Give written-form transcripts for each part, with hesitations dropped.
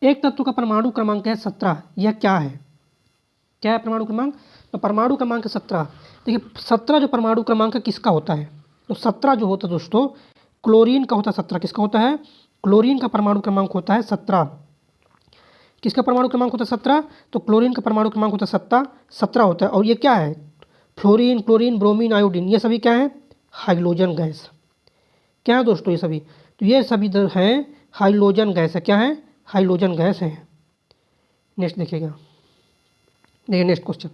एक तत्व का परमाणु क्रमांक है 17। यह क्या है? क्या है परमाणु क्रमांक? तो परमाणु क्रमांक 17। देखिए 17 जो परमाणु क्रमांक किसका होता है? तो 17 जो होता है दोस्तों क्लोरीन का होता है। 17 किसका होता है? क्लोरीन का परमाणु क्रमांक होता है 17। किसका परमाणु क्रमांक होता है? 17। तो क्लोरीन का परमाणु क्रमांक होता है 17 होता है। और ये क्या है? फ्लोरीन, क्लोरीन, ब्रोमीन, आयोडीन, ये सभी क्या है? Hydrogen gas. क्या है दोस्तों ये सभी? तो ये सभी हैं हाइड्रोजन गैस है। क्या है? हाइड्रोजन गैस है। नेक्स्ट देखिएगा, देखिए नेक्स्ट क्वेश्चन,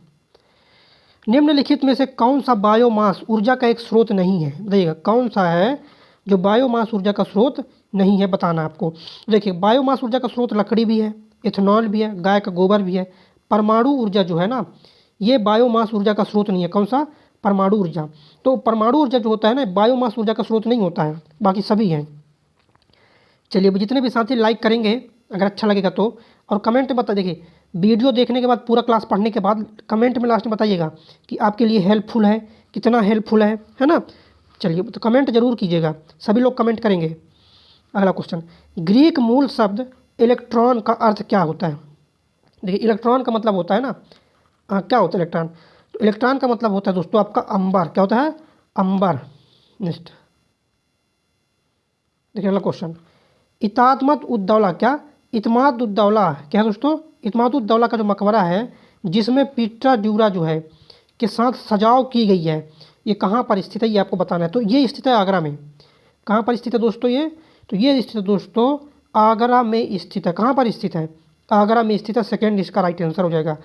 निम्नलिखित में से कौन सा बायोमास ऊर्जा का एक स्रोत नहीं है? बताइएगा कौन सा है जो बायोमास ऊर्जा का स्रोत नहीं है, बताना आपको। देखिए बायोमास ऊर्जा का स्रोत लकड़ी भी है, इथेनॉल भी है, गाय का गोबर भी है। परमाणु ऊर्जा जो है ना, ये बायोमास ऊर्जा का स्रोत नहीं है। कौन सा? परमाणु ऊर्जा। तो परमाणु ऊर्जा जो होता है ना, बायोमास ऊर्जा का स्रोत नहीं होता है, बाकी सभी हैं। चलिए अब जितने भी साथी लाइक करेंगे अगर अच्छा लगेगा तो, और कमेंट में बता, देखिए वीडियो देखने के बाद पूरा क्लास पढ़ने के बाद कमेंट में लास्ट में बताइएगा कि आपके लिए हेल्पफुल है, कितना हेल्पफुल है ना। चलिए तो कमेंट जरूर कीजिएगा, सभी लोग कमेंट करेंगे। अगला क्वेश्चन, ग्रीक मूल शब्द इलेक्ट्रॉन का अर्थ क्या होता है? देखिए इलेक्ट्रॉन का मतलब होता है ना, क्या होता है इलेक्ट्रॉन? तो इलेक्ट्रॉन का मतलब होता है दोस्तों आपका अंबर। क्या होता है? अंबर। नेक्स्ट देखिए अगला क्वेश्चन, इतादमत उद्दौला, क्या इतमाद उद्दौला क्या है दोस्तों? इतमाद उद्दौला का जो मकबरा है जिसमें पीटा ड्यूरा जो है के साथ सजाव की गई है, ये कहाँ पर स्थित है ये आपको बताना है। तो ये स्थित है आगरा में। कहाँ पर स्थित है दोस्तों ये? तो ये स्थित है दोस्तों आगरा में स्थित है। कहाँ पर स्थित है? आगरा में स्थित है। सेकेंड इसका राइट आंसर हो जाएगा।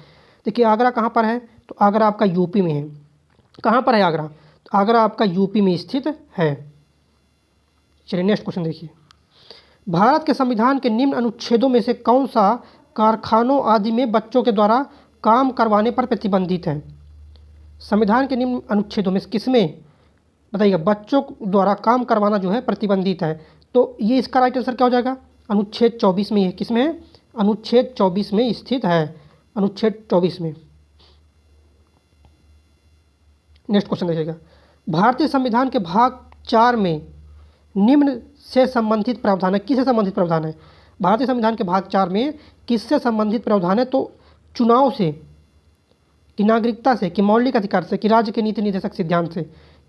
देखिए आगरा कहाँ पर है? तो आगरा आपका यूपी में है। कहाँ पर है आगरा? तो आगरा आपका यूपी में स्थित है। चलिए नेक्स्ट क्वेश्चन देखिए, भारत के संविधान के निम्न अनुच्छेदों में से कौन सा कारखानों आदि में बच्चों के द्वारा काम करवाने पर प्रतिबंधित है? संविधान के निम्न अनुच्छेदों में से किसमें, बताइएगा, बच्चों द्वारा काम करवाना जो है प्रतिबंधित है? तो ये इसका राइट आंसर क्या हो जाएगा? अनुच्छेद 24 में है। किस में है? अनुच्छेद 24 में स्थित है। अनुच्छेद 24 में। नेक्स्ट क्वेश्चन देखिएगा, भारतीय संविधान के भाग 4 में निम्न से संबंधित प्रावधान है। किससे संबंधित प्रावधान है? भारतीय संविधान के भाग 4 में किससे संबंधित प्रावधान है? तो चुनाव से, कि नागरिकता से, कि मौलिक अधिकार से, कि राज्य के नीति निर्देशक सिद्धांत से,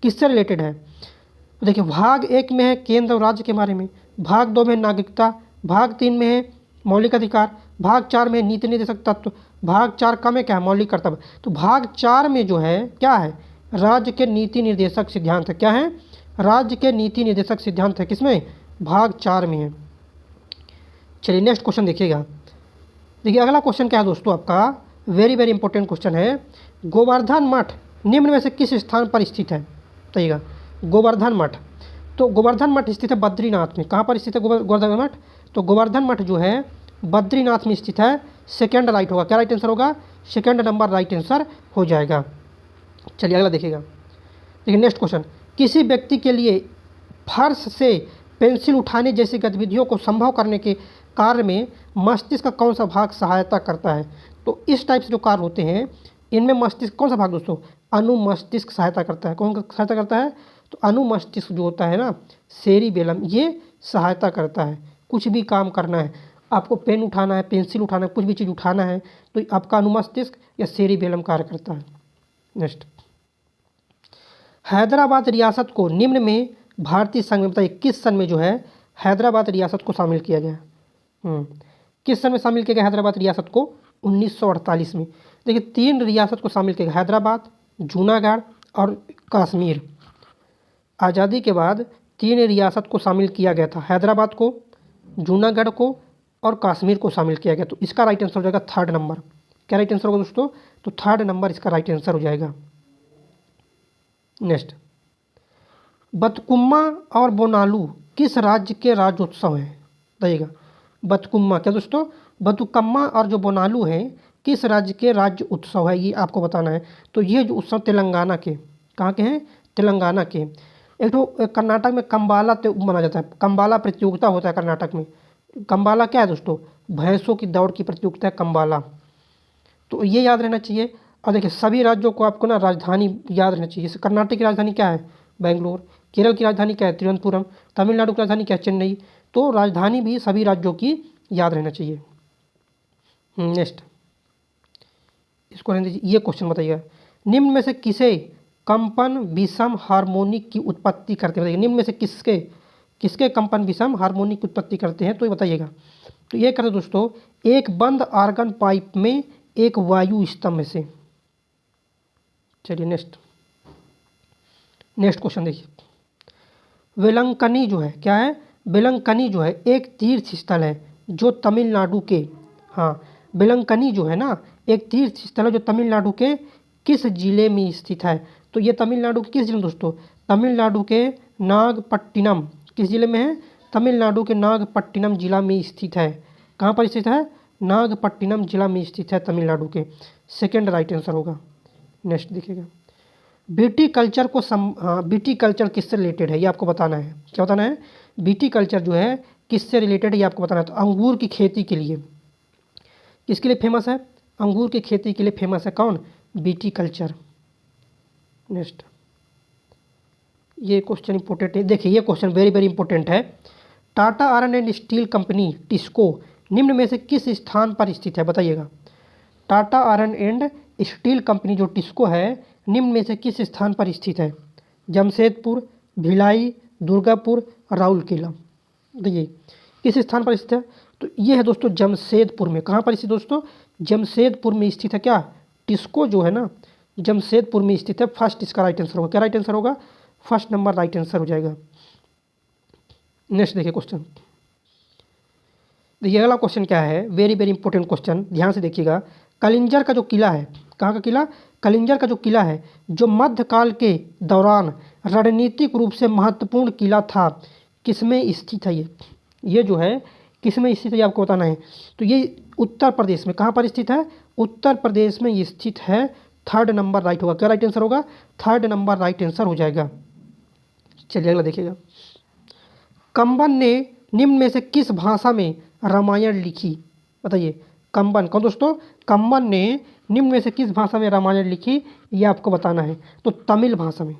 किससे रिलेटेड है? तो देखिए भाग 1 में है केंद्र और राज्य के बारे में, भाग 2 में नागरिकता, भाग 3 में है मौलिक अधिकार, भाग 4 में नीति निर्देशक तत्व, भाग 4 का में क्या है? मौलिक कर्तव्य। तो भाग 4 में जो है क्या है? राज्य के नीति निर्देशक सिद्धांत है। क्या है? राज्य के नीति निर्देशक सिद्धांत है। किसमें? भाग 4 में है। चलिए नेक्स्ट क्वेश्चन देखिएगा। देखिए अगला क्वेश्चन क्या है दोस्तों आपका, वेरी वेरी इंपॉर्टेंट क्वेश्चन है, गोवर्धन मठ निम्न में से किस स्थान पर स्थित है? बताइएगा गोवर्धन मठ। तो गोवर्धन मठ स्थित है बद्रीनाथ में। कहाँ पर स्थित है गोवर्धन मठ? तो गोवर्धन मठ जो है बद्रीनाथ में स्थित है। सेकेंड राइट होगा। क्या राइट आंसर होगा? सेकेंड नंबर राइट आंसर हो जाएगा। चलिए अगला देखिएगा। देखिए नेक्स्ट क्वेश्चन, किसी व्यक्ति के लिए फर्श से पेंसिल उठाने जैसी गतिविधियों को संभव करने के कार्य में मस्तिष्क का कौन सा भाग सहायता करता है? तो इस टाइप से जो कार्य होते हैं इनमें मस्तिष्क कौन सा भाग दोस्तों? अनुमस्तिष्क सहायता करता है। कौन सहायता करता है? तो अनुमस्तिष्क जो होता है ना, सेरिबेलम, ये सहायता करता है। कुछ भी काम करना है, आपको पेन उठाना है, पेंसिल उठाना है, कुछ भी चीज़ उठाना है, तो आपका अनुमस्तिष्क या सेरिबेलम कार्य करता है। नेक्स्ट, हैदराबाद रियासत को निम्न में भारतीय संघ में, बताइए किस सन में जो है हैदराबाद रियासत को शामिल किया गया? किस सन में शामिल किया गया हैदराबाद रियासत को? 1948 में। देखिए 3 रियासत को शामिल किया गया, हैदराबाद, जूनागढ़ और कश्मीर। आज़ादी के बाद 3 रियासत को शामिल किया गया था, हैदराबाद को, जूनागढ़ को और कश्मीर को शामिल किया गया। तो इसका राइट आंसर हो जाएगा 3rd नंबर। क्या राइट आंसर होगा दोस्तों? तो 3rd नंबर इसका राइट आंसर हो जाएगा। नेक्स्ट, बतकुम्मा और बोनालू किस राज्य के राज्योत्सव हैं? बताइएगा बतकुम्मा, क्या दोस्तों? बतुकम्मा और जो बोनालू हैं किस राज्य के राज्य उत्सव है, ये आपको बताना है। तो ये जो उत्सव तेलंगाना के, कहाँ के हैं? तेलंगाना के। एक तो कर्नाटक में कम्बाला मनाया जाता है, कम्बाला प्रतियोगिता होता है कर्नाटक में। कम्बाला क्या है दोस्तों? भैंसों की दौड़ की प्रतियोगिता है कम्बाला। तो ये याद रहना चाहिए। और देखिए सभी राज्यों को आपको ना राजधानी याद रहना चाहिए। जैसे कर्नाटक की राजधानी क्या है? बेंगलोर। केरल की राजधानी क्या है? तिरुवनंतपुरम। तमिलनाडु की राजधानी क्या है? चेन्नई। तो राजधानी भी सभी राज्यों की याद रहना चाहिए। नेक्स्ट इसको रहने दीजिए। ये क्वेश्चन बताइएगा, निम्न में से किसे कंपन विषम हार्मोनिक की उत्पत्ति करते हैं? बताइए निम्न में से किसके किसके कंपन विषम हार्मोनिक की उत्पत्ति करते हैं, तो ये बताइएगा। तो ये करते दोस्तों एक बंद आर्गन पाइप में एक वायु स्तंभ से। चलिए नेक्स्ट क्वेश्चन देखिए। वेलंकनी जो है क्या है? वेलंकनी जो है एक तीर्थ स्थल है जो तमिलनाडु के, हाँ वेलंकनी जो है ना एक तीर्थ स्थल है जो तमिलनाडु के किस जिले में स्थित है? तो ये तमिलनाडु के किस जिले में दोस्तों? तमिलनाडु के नागपट्टिनम, किस जिले में है? तमिलनाडु के नागपट्टिनम जिला में स्थित है। कहाँ पर स्थित है? नागपट्टिनम जिला में स्थित है तमिलनाडु के। सेकेंड राइट आंसर होगा। नेक्स्ट देखिएगा, बीटी कल्चर को बीटी कल्चर किससे रिलेटेड है, ये आपको बताना है। क्या बताना है? बीटी कल्चर जो है किससे रिलेटेड है ये आपको बताना है। तो अंगूर की खेती के लिए, किसके लिए फेमस है? अंगूर की खेती के लिए फेमस है। कौन? BT culture. नेक्स्ट ये क्वेश्चन इंपॉर्टेंट है, देखिए ये क्वेश्चन वेरी वेरी इंपॉर्टेंट है। Tata iron and steel company TISCO निम्न में से किस स्थान पर स्थित है? बताइएगा। Tata iron and steel company जो टिस्को है निम्न में से किस स्थान पर स्थित है? जमशेदपुर, भिलाई, दुर्गापुर, राउरकेला। देखिए किस स्थान पर स्थित है? तो ये है दोस्तों जमशेदपुर में। कहाँ पर स्थित दोस्तों? जमशेदपुर में स्थित है। क्या? टिस्को जो है ना जमशेदपुर में स्थित है। फर्स्ट इसका राइट आंसर होगा। क्या राइट आंसर होगा? फर्स्ट नंबर राइट आंसर हो जाएगा। नेक्स्ट देखिए क्वेश्चन, देखिए अगला क्वेश्चन क्या है, वेरी वेरी इंपॉर्टेंट क्वेश्चन, ध्यान से देखिएगा। कलिंजर का जो किला है, कहाँ का किला? कलिंजर का जो किला है जो मध्यकाल के दौरान रणनीतिक रूप से महत्वपूर्ण किला था, किसमें स्थित है? ये जो है किसमें स्थित है ये आपको बताना है। तो ये उत्तर प्रदेश में। कहाँ पर स्थित है? उत्तर प्रदेश में ये स्थित है। थर्ड नंबर राइट होगा। क्या राइट आंसर होगा? थर्ड नंबर राइट आंसर हो जाएगा। चलिए अगला देखिएगा, कंबन ने निम्न में से किस भाषा में रामायण लिखी? बताइए। कंबन कौन दोस्तों? कंबन ने निम्न में से किस भाषा में रामायण लिखी ये आपको बताना है। तो तमिल भाषा में।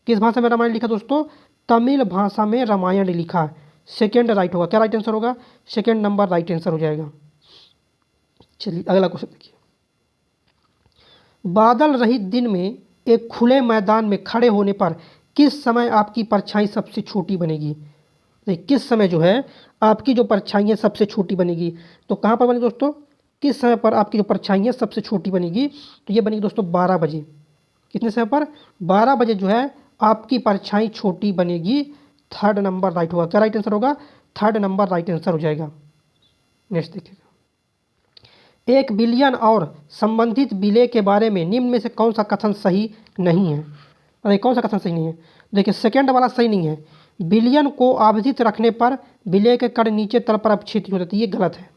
किस भाषा में रामायण लिखा दोस्तों? तमिल भाषा में रामायण लिखा। सेकेंड राइट होगा। क्या राइट आंसर होगा? सेकेंड नंबर राइट आंसर हो जाएगा। चलिए अगला क्वेश्चन देखिए, बादल रहित दिन में एक खुले मैदान में खड़े होने पर किस समय आपकी परछाई सबसे छोटी बनेगी? किस समय जो है आपकी जो परछाई है सबसे छोटी बनेगी? तो कहाँ पर बनेगी दोस्तों? किस समय पर आपकी जो परछाई है सबसे छोटी बनेगी? तो ये बनेगी दोस्तों 12 बजे। कितने समय पर? 12 बजे जो है आपकी परछाई छोटी बनेगी। थर्ड नंबर राइट होगा। क्या राइट आंसर होगा? थर्ड नंबर राइट आंसर हो जाएगा। नेक्स्ट देखिएगा, 1 बिलियन और संबंधित विलय के बारे में निम्न में से कौन सा कथन सही नहीं है? अरे कौन सा कथन सही नहीं है? देखिए सेकेंड वाला सही नहीं है। बिलियन को आवधित रखने पर विलय के कण नीचे तल पर अपक्षित हो जाती है, ये गलत है।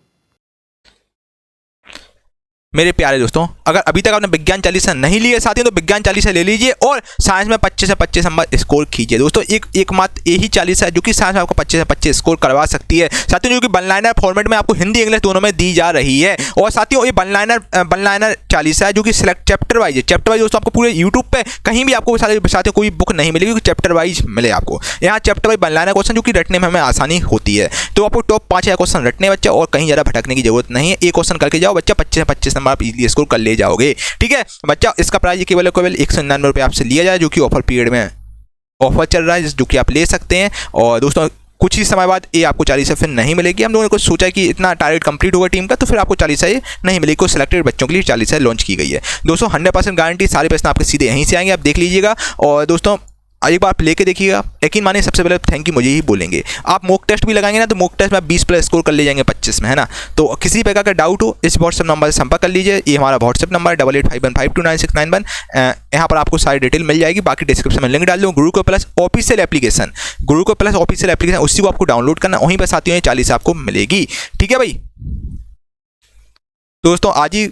मेरे प्यारे दोस्तों, अगर अभी तक आपने विज्ञान चालीसा नहीं लिया साथियों तो विज्ञान चालीसा ले लीजिए और साइंस में 25 से 25 नंबर स्कोर कीजिए। दोस्तों एकमात्र यही चालीसा है जो कि साइंस में आपको 25 से 25 स्कोर करवा सकती है साथियों, जो कि वन लाइनर फॉर्मेट में आपको हिंदी इंग्लिश दोनों में दी जा रही है। और साथियों ये वन लाइनर चालीसा है जो कि सिलेक्ट चैप्टर वाइज है। चैप्टर वाइज दोस्तों आपको पूरे यूट्यूब पे कहीं भी आपको साथियों कोई बुक नहीं मिलेगी, क्योंकि चैप्टर वाइज मिले आपको। यहाँ chapter wise one liner question जो कि रटने में हमें आसानी होती है। तो आपको टॉप 5 क्वेश्चन रटने बच्चा, और कहीं ज़्यादा भटकने की जरूरत नहीं है। एक क्वेश्चन करके जाओ बच्चा, 25 से 25 नंबर आप इजीली स्कोर कर ले जाओगे। ठीक है बच्चा, इसका प्राइस केवल 199 रुपये आपसे लिया जाए, जो कि ऑफर पीरियड में ऑफर चल रहा है, जो कि आप ले सकते हैं। और दोस्तों कुछ ही समय बाद ये आपको 40 फिर नहीं मिलेगी। हम लोगों ने कुछ सोचा कि इतना टारगेट कंप्लीट होगा टीम का, तो फिर आपको 40 ये नहीं मिलेगी। कुछ सिलेक्टेड बच्चों के लिए 40 लॉन्च की गई है। दोस्तों 100% गारंटी, सारे प्रश्न आपके सीधे यहीं से आएंगे, आप देख लीजिएगा। और दोस्तों एक बार आप लेके देखिएगा, यकीन मानिए सबसे पहले थैंक यू मुझे ही बोलेंगे। आप मॉक टेस्ट भी लगाएंगे ना, तो मॉक टेस्ट में आप 20 प्लस स्कोर कर ले जाएंगे 25 में, है ना। तो किसी प्रकार का डाउट हो इस व्हाट्सएप नंबर से संपर्क कर लीजिए। ये हमारा व्हाट्सएप नंबर है 8851529691। यहाँ पर आपको सारी डिटेल मिल जाएगी। बाकी डिस्क्रिप्शन में लिंक डाल दूँ। Gurukul plus official application, Gurukul plus official application, उसी को आपको डाउनलोड करना, वहीं पर साथियों 40 आपको मिलेगी। ठीक है भाई दोस्तों, आज ही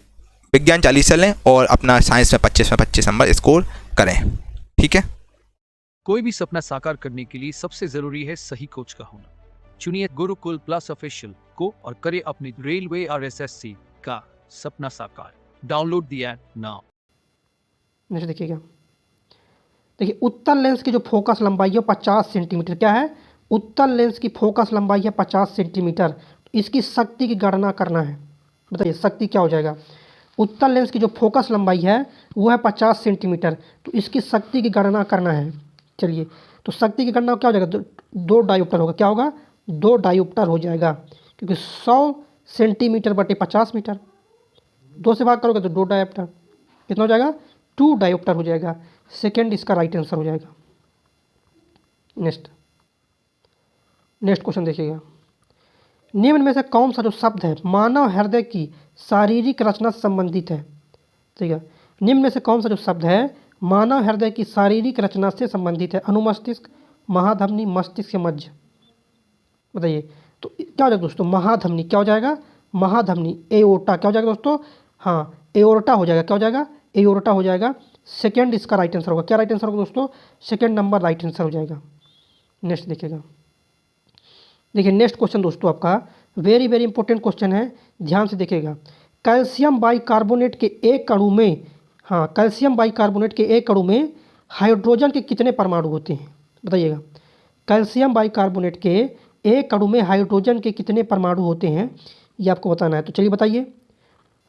विज्ञान 40 लें और अपना साइंस में 25 नंबर स्कोर करें। ठीक है, कोई भी सपना साकार करने के लिए सबसे जरूरी है सही कोच का होना। चुनिए गुरुकुल प्लस ऑफिशियल को और करें अपने रेलवे और एसएससी का सपना साकार। Download the app now. Next देखिएगा, देखिए उत्तल लेंस की जो फोकस लंबाई है 50 सेंटीमीटर। क्या है? उत्तल लेंस की फोकस लंबाई है 50 सेंटीमीटर। इसकी शक्ति की गणना करना है। बताइए शक्ति क्या हो जाएगा। उत्तल लेंस की जो फोकस लंबाई है वो है 50 सेंटीमीटर, तो इसकी शक्ति की गणना करना है। चलिए, तो शक्ति की गणना क्या हो जाएगा, दो डायोप्टर होगा। क्या होगा, 2 डायोप्टर हो जाएगा, क्योंकि 100 सेंटीमीटर बटे 50 मीटर, 2 से भाग करोगे तो 2 डायोप्टर, कितना हो जाएगा, 2 डायोप्टर हो जाएगा। सेकेंड इसका राइट आंसर हो जाएगा। नेक्स्ट क्वेश्चन देखिएगा। निम्न में से कौन सा जो शब्द है मानव हृदय की शारीरिक रचना से संबंधित है। ठीक है, निम्न में से कौन सा जो शब्द है मानव हृदय की शारीरिक रचना से संबंधित है। अनुमस्तिष्क, महाधमनी, मस्तिष्क या मज्ज। बताइए, तो क्या हो जाएगा दोस्तों, महाधमनी। क्या हो जाएगा, महाधमनी, एओर्टा। क्या हो जाएगा दोस्तों, हाँ एओर्टा हो जाएगा। क्या हो जाएगा, एओर्टा हो जाएगा। सेकेंड इसका राइट आंसर होगा। क्या राइट आंसर होगा दोस्तों, सेकेंड नंबर राइट आंसर हो जाएगा। नेक्स्ट देखिएगा। देखिए नेक्स्ट क्वेश्चन दोस्तों आपका वेरी वेरी इंपॉर्टेंट क्वेश्चन है, ध्यान से देखिएगा। कैल्शियम बाइकार्बोनेट के एक अणु में, हाँ कैल्शियम बाइकार्बोनेट के एक अणु में हाइड्रोजन के कितने परमाणु होते हैं। बताइएगा, कैल्शियम बाइकार्बोनेट के एक अणु में हाइड्रोजन के कितने परमाणु होते हैं, ये आपको बताना है। तो चलिए बताइए,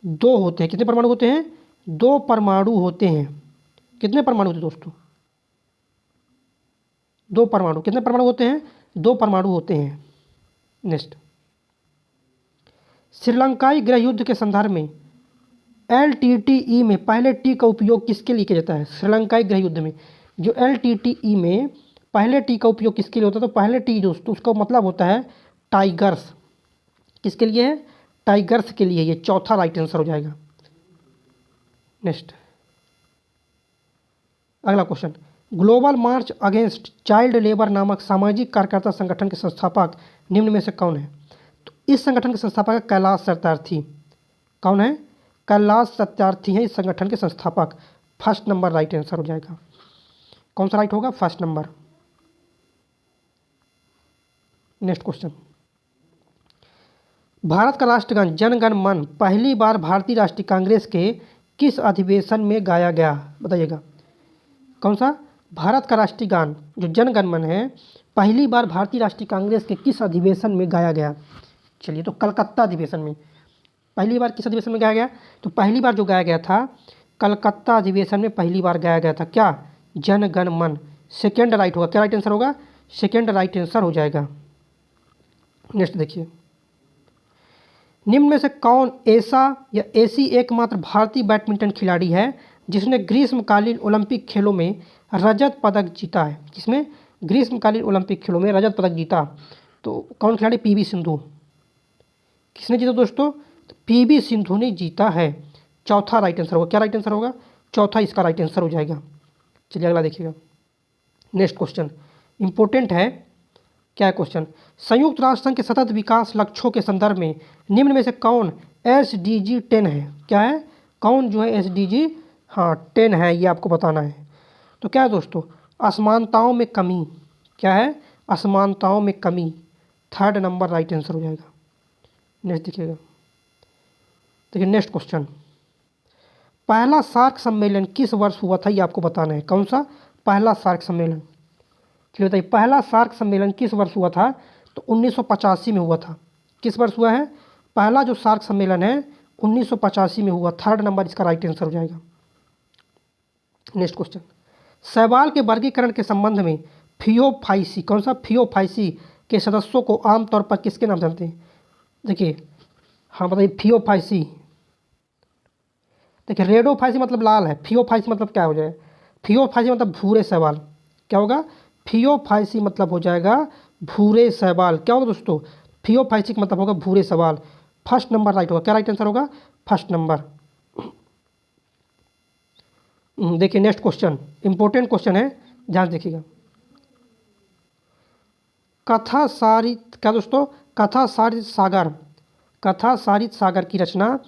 2 होते हैं। कितने परमाणु होते हैं, 2 परमाणु होते हैं। कितने परमाणु होते हैं दोस्तों, 2 परमाणु। कितने परमाणु होते हैं, 2 परमाणु होते हैं। नेक्स्ट, श्रीलंकाई गृह युद्ध के संदर्भ में LTTE में पहले टी का उपयोग किसके लिए किया जाता है। श्रीलंकाई गृह युद्ध में जो LTTE में पहले टी का उपयोग किसके लिए होता है, तो पहले टी दोस्तों उसका मतलब होता है टाइगर्स। किसके लिए है, टाइगर्स के लिए। ये चौथा राइट आंसर हो जाएगा। नेक्स्ट अगला क्वेश्चन, ग्लोबल मार्च अगेंस्ट चाइल्ड लेबर नामक सामाजिक कार्यकर्ता संगठन के संस्थापक निम्न में से कौन है। तो इस संगठन के संस्थापक है कैलाश सत्यार्थी। कौन है, कैलाश सत्यार्थी हैं इस संगठन के संस्थापक। फर्स्ट नंबर राइट आंसर हो जाएगा। कौन सा राइट होगा, first number. Next question, Bharat का राष्ट्रगान जन गण मन पहली बार भारतीय राष्ट्रीय कांग्रेस के किस अधिवेशन में गाया गया। बताइएगा, कौन सा, भारत का राष्ट्रीय गान जो जन गण मन है पहली बार भारतीय राष्ट्रीय कांग्रेस के किस अधिवेशन में गाया गया। चलिए, तो कलकत्ता अधिवेशन में। पहली बार किस अधिवेशन में गाया गया, तो पहली बार जो गाया गया था कलकत्ता अधिवेशन में पहली बार गाया गया था। क्या, जन गण मन। सेकेंड राइट होगा। क्या राइट आंसर होगा, सेकेंड राइट आंसर हो जाएगा। नेक्स्ट देखिए, निम्न में से कौन ऐसा या ऐसी एकमात्र भारतीय बैडमिंटन खिलाड़ी है जिसने ग्रीष्मकालीन ओलंपिक खेलों में रजत पदक जीता है। किसमें, ग्रीष्मकालीन ओलंपिक खेलों में रजत पदक जीता। तो कौन खिलाड़ी, PV सिंधु। किसने जीता दोस्तों, तो PV सिंधु ने जीता है। चौथा राइट आंसर होगा। क्या राइट आंसर होगा, चौथा इसका राइट आंसर हो जाएगा। चलिए अगला देखिएगा। नेक्स्ट क्वेश्चन इंपॉर्टेंट है। क्या है क्वेश्चन, संयुक्त राष्ट्र संघ के सतत विकास लक्ष्यों के संदर्भ में निम्न में से कौन SDG 10 है। क्या है, कौन जो है SDG, हाँ 10 है, ये आपको बताना है। तो क्या है दोस्तों, असमानताओं में कमी। क्या है, असमानताओं में कमी। थर्ड नंबर राइट आंसर हो जाएगा। नेक्स्ट देखिएगा। देखिए नेक्स्ट क्वेश्चन, पहला सार्क सम्मेलन किस वर्ष हुआ था, ये आपको बताना है। कौन सा, पहला सार्क सम्मेलन। चलिए बताइए, पहला सार्क सम्मेलन किस वर्ष हुआ था, तो 1985 में हुआ था। किस वर्ष हुआ है, पहला जो सार्क सम्मेलन है 1985 में हुआ। थर्ड नंबर इसका राइट आंसर हो जाएगा। नेक्स्ट क्वेश्चन, शैवाल के वर्गीकरण के संबंध में फियोफाइसी, कौन सा, फियोफाइसी के सदस्यों को आमतौर पर किसके नाम जानते हैं। देखिए, हाँ बताइए, फियोफाइसी। देखिए, रेडोफाइसी मतलब लाल है, फियोफाइसी मतलब क्या हो जाए, फियोफाइसी मतलब भूरे शैवाल। क्या होगा, फियोफाइसी मतलब हो जाएगा भूरे शैवाल। क्या होगा दोस्तों, फियोफाइसी का मतलब होगा भूरे शैवाल। फर्स्ट नंबर राइट होगा। क्या राइट आंसर होगा, फर्स्ट नंबर। देखिए नेक्स्ट क्वेश्चन इंपॉर्टेंट क्वेश्चन है, ध्यान देखिएगा। कथा सारित, क्या दोस्तों, कथा सारित सागर, कथा सारित सागर की रचना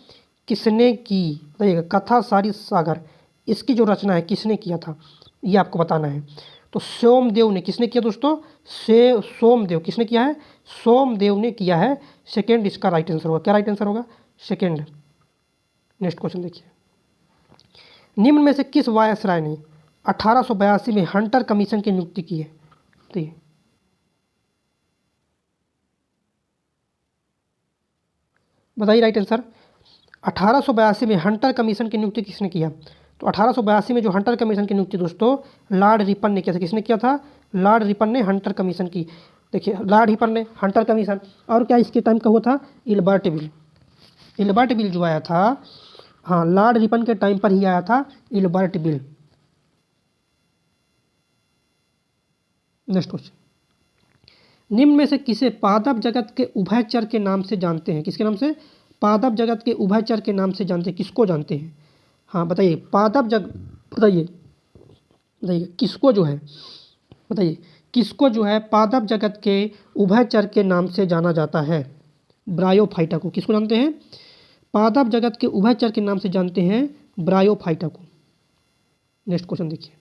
किसने की। बताइएगा, कथा सारित सागर इसकी जो रचना है किसने किया था, ये आपको बताना है। तो सोमदेव ने। किसने किया दोस्तों, सोमदेव। किसने किया है, सोमदेव ने किया है। सेकेंड इसका राइट आंसर होगा। क्या राइट आंसर होगा, सेकेंड। नेक्स्ट क्वेश्चन देखिए, निम्न में से किस वायसराय ने 1882 में हंटर कमीशन की नियुक्ति की है। तो ये बताइए राइट आंसर। 1882 में हंटर कमीशन की नियुक्ति किसने किया? तो 1882 में जो हंटर कमीशन की नियुक्ति दोस्तों लॉर्ड रिपन ने किया था। किसने किया था? लॉर्ड रिपन ने हंटर कमीशन की। देखिए लॉर्ड रिपन ने हंटर कमीशन, और क्या इसके टाइम का हुआ था? Ilbert bill. इल्बर्ट बिल जो आया था, हाँ लॉर्ड रिपन के टाइम पर ही आया था इल्बर्ट बिल। नेक्स्ट क्वेश्चन, निम्न में से किसे पादप जगत के उभयचर के नाम से जानते हैं? किसके नाम से? पादप जगत के उभयचर के नाम से जानते हैं। किसको जानते हैं? हाँ बताइए, पादप जग बताइए बताइए किसको जो है, बताइए किसको जो है पादप जगत के उभयचर के नाम से जाना जाता है? ब्रायोफाइटा को। किसको जानते हैं? पादप जगत के उभयचर के नाम से जानते हैं ब्रायोफाइटा को। नेक्स्ट क्वेश्चन देखिए,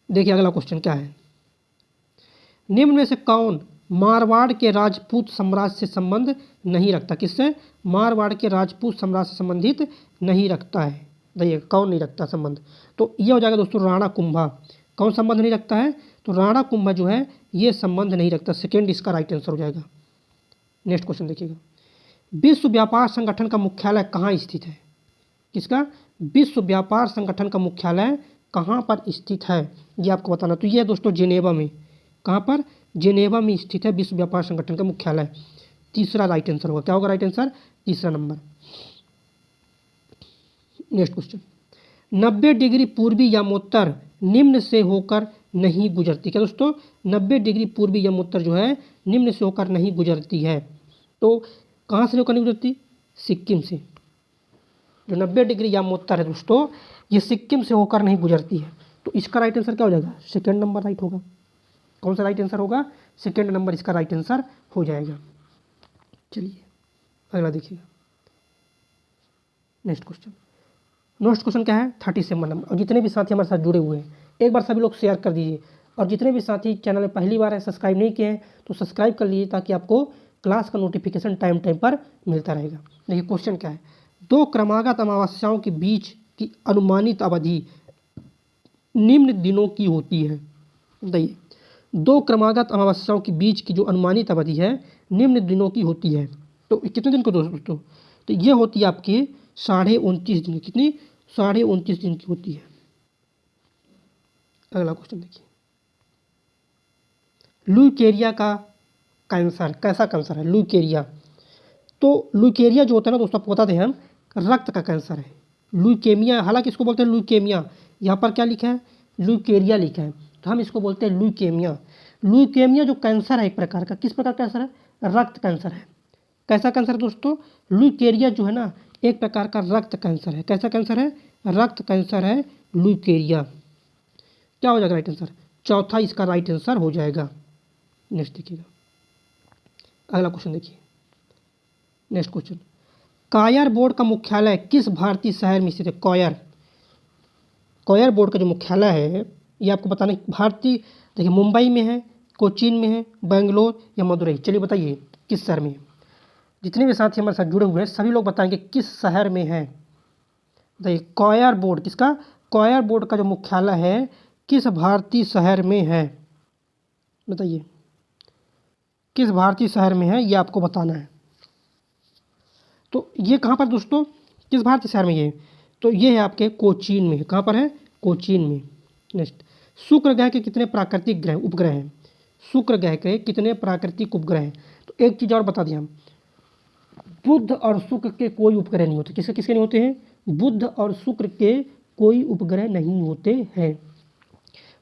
देखिए अगला क्वेश्चन क्या है, निम्न में से कौन मारवाड़ के राजपूत साम्राज्य से संबंध नहीं रखता? किससे? मारवाड़ के राजपूत साम्राज्य से संबंधित नहीं रखता है। बताइए कौन नहीं रखता संबंध? तो ये हो जाएगा दोस्तों राणा कुंभा। कौन संबंध नहीं रखता है? तो राणा कुंभा जो है ये संबंध नहीं रखता। सेकेंड इसका राइट आंसर हो जाएगा। नेक्स्ट क्वेश्चन देखिएगा, विश्व व्यापार संगठन का मुख्यालय कहाँ स्थित है? किसका? विश्व व्यापार संगठन का मुख्यालय कहाँ पर स्थित है ये आपको बताना। तो ये है दोस्तों जेनेवा में। कहाँ पर? जेनेवा में स्थित है विश्व व्यापार संगठन का मुख्यालय। तीसरा राइट आंसर होगा। क्या होगा राइट आंसर? तीसरा नंबर। नेक्स्ट क्वेश्चन, 90 डिग्री पूर्वी यमोत्तर निम्न से होकर नहीं गुजरती। क्या दोस्तों? 90 डिग्री पूर्वी यमोत्तर जो है निम्न से होकर नहीं गुजरती है। तो कहाँ से होकर नहीं गुजरती? सिक्किम से। जो 90 डिग्री यमोत्तर है दोस्तों ये सिक्किम से होकर नहीं गुजरती है। तो इसका राइट आंसर क्या हो जाएगा? सेकेंड नंबर राइट होगा। कौन सा राइट आंसर होगा? सेकेंड नंबर इसका राइट आंसर हो जाएगा। चलिए अगला देखिएगा। नेक्स्ट क्वेश्चन क्या है? 37 नंबर। और जितने भी साथी हमारे साथ जुड़े हुए हैं एक बार सभी लोग शेयर कर दीजिए, और जितने भी साथी चैनल में पहली बार है सब्सक्राइब नहीं किए हैं तो सब्सक्राइब कर लीजिए ताकि आपको क्लास का नोटिफिकेशन टाइम पर मिलता रहेगा। देखिए क्वेश्चन क्या है, दो क्रमागत अमावस्याओं के बीच की अनुमानित अवधि निम्न दिनों की होती है। बताइए, दो क्रमागत अमावस्याओं के बीच की जो अनुमानित अवधि है निम्न दिनों की होती है। तो कितने दिन को दोस्तों? तो ये होती है आपकी 29.5 दिन। कितनी? 29.5 दिन की होती है। अगला क्वेश्चन देखिए, ल्यूकेरिया का कैंसर कैसा कैंसर है? ल्यूकेरिया। तो ल्यूकेरिया जो होता है ना दोस्तों आपको बताते हैं हम, रक्त का कैंसर है। ल्यूकेमिया, हालांकि इसको बोलते हैं ल्यूकेमिया, यहाँ पर क्या लिखा है? ल्यूकेरिया लिखा है, तो हम इसको बोलते हैं ल्यूकेमिया। ल्यूकेमिया जो कैंसर है एक प्रकार का, किस प्रकार का कैंसर है? रक्त कैंसर है। कैसा कैंसर है दोस्तों? ल्यूकेरिया जो है ना एक प्रकार का रक्त कैंसर है। कैसा कैंसर है? रक्त कैंसर है ल्यूकेरिया। क्या हो जाएगा राइट आंसर? चौथा इसका राइट आंसर हो जाएगा। नेक्स्ट देखिएगा, अगला क्वेश्चन देखिए। नेक्स्ट क्वेश्चन, कायर बोर्ड का मुख्यालय किस भारतीय शहर में स्थित है? कायर बोर्ड का जो मुख्यालय है ये आपको बताना है। भारतीय, देखिए मुंबई में है, कोचीन में है, बेंगलोर या मदुरई। चलिए बताइए किस शहर में है? जितने भी साथी हमारे साथ जुड़े हुए हैं सभी लोग बताएंगे किस शहर में है। देखिए कायर बोर्ड, किसका? कायर बोर्ड का जो मुख्यालय है किस भारतीय शहर में है? बताइए किस भारतीय शहर में है ये आपको बताना है। तो ये कहाँ पर दोस्तों, किस भारतीय शहर में ये? तो ये है आपके कोचीन में। कहाँ पर है? कोचीन में। नेक्स्ट, शुक्र ग्रह के कितने प्राकृतिक ग्रह उपग्रह हैं? शुक्र ग्रह के कितने प्राकृतिक उपग्रह हैं? तो एक चीज़ और बता दिया हम, बुध और शुक्र के कोई उपग्रह नहीं होते। किसके किसके नहीं होते हैं? बुध और शुक्र के कोई उपग्रह नहीं होते हैं।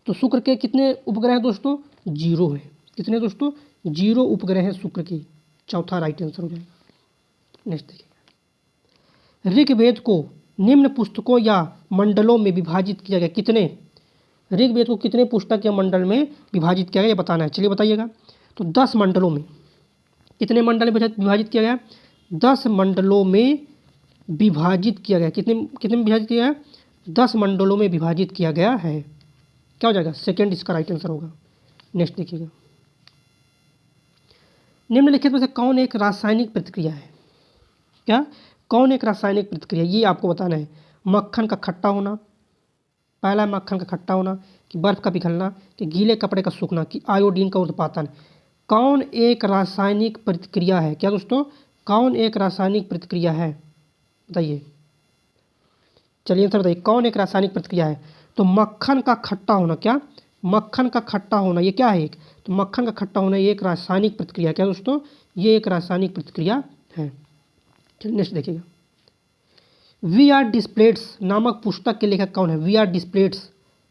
तो शुक्र के कितने उपग्रह हैं दोस्तों? 0 है। कितने दोस्तों? 0 उपग्रह हैं शुक्र के। चौथा राइट आंसर हो जाएगा। नेक्स्ट देखिए, ऋग्वेद को निम्न पुस्तकों या मंडलों में विभाजित किया गया। कितने? ऋग्वेद को कितने पुस्तक या मंडल में विभाजित किया गया ये बताना है। चलिए बताइएगा। तो 10 मंडलों में। कितने मंडल में विभाजित किया गया? 10 मंडलों में विभाजित किया गया। कितने कितने में विभाजित किया गया? 10 मंडलों में विभाजित किया गया है। क्या हो जाएगा? सेकेंड इसका राइट आंसर होगा। नेक्स्ट देखिएगा, निम्नलिखित में से कौन एक रासायनिक प्रतिक्रिया है? क्या? कौन एक रासायनिक प्रतिक्रिया, ये आपको बताना है। मक्खन का खट्टा होना, पहला मक्खन का खट्टा होना, कि बर्फ़ का पिघलना, कि गीले कपड़े का सूखना, कि आयोडीन का उत्पादन। कौन एक रासायनिक प्रतिक्रिया है? क्या दोस्तों? कौन एक रासायनिक प्रतिक्रिया है? बताइए, चलिए आंसर बताइए, कौन एक रासायनिक प्रतिक्रिया है? तो मक्खन का खट्टा होना, क्या? मक्खन का खट्टा होना ये क्या है? एक तो मक्खन का खट्टा होना ये एक रासायनिक प्रतिक्रिया है। क्या दोस्तों? ये एक रासायनिक प्रतिक्रिया है। चलिए नेक्स्ट देखिएगा, वी आर डिस्प्लेट्स नामक पुस्तक के लेखक कौन है? वी आर डिस्प्लेट्स,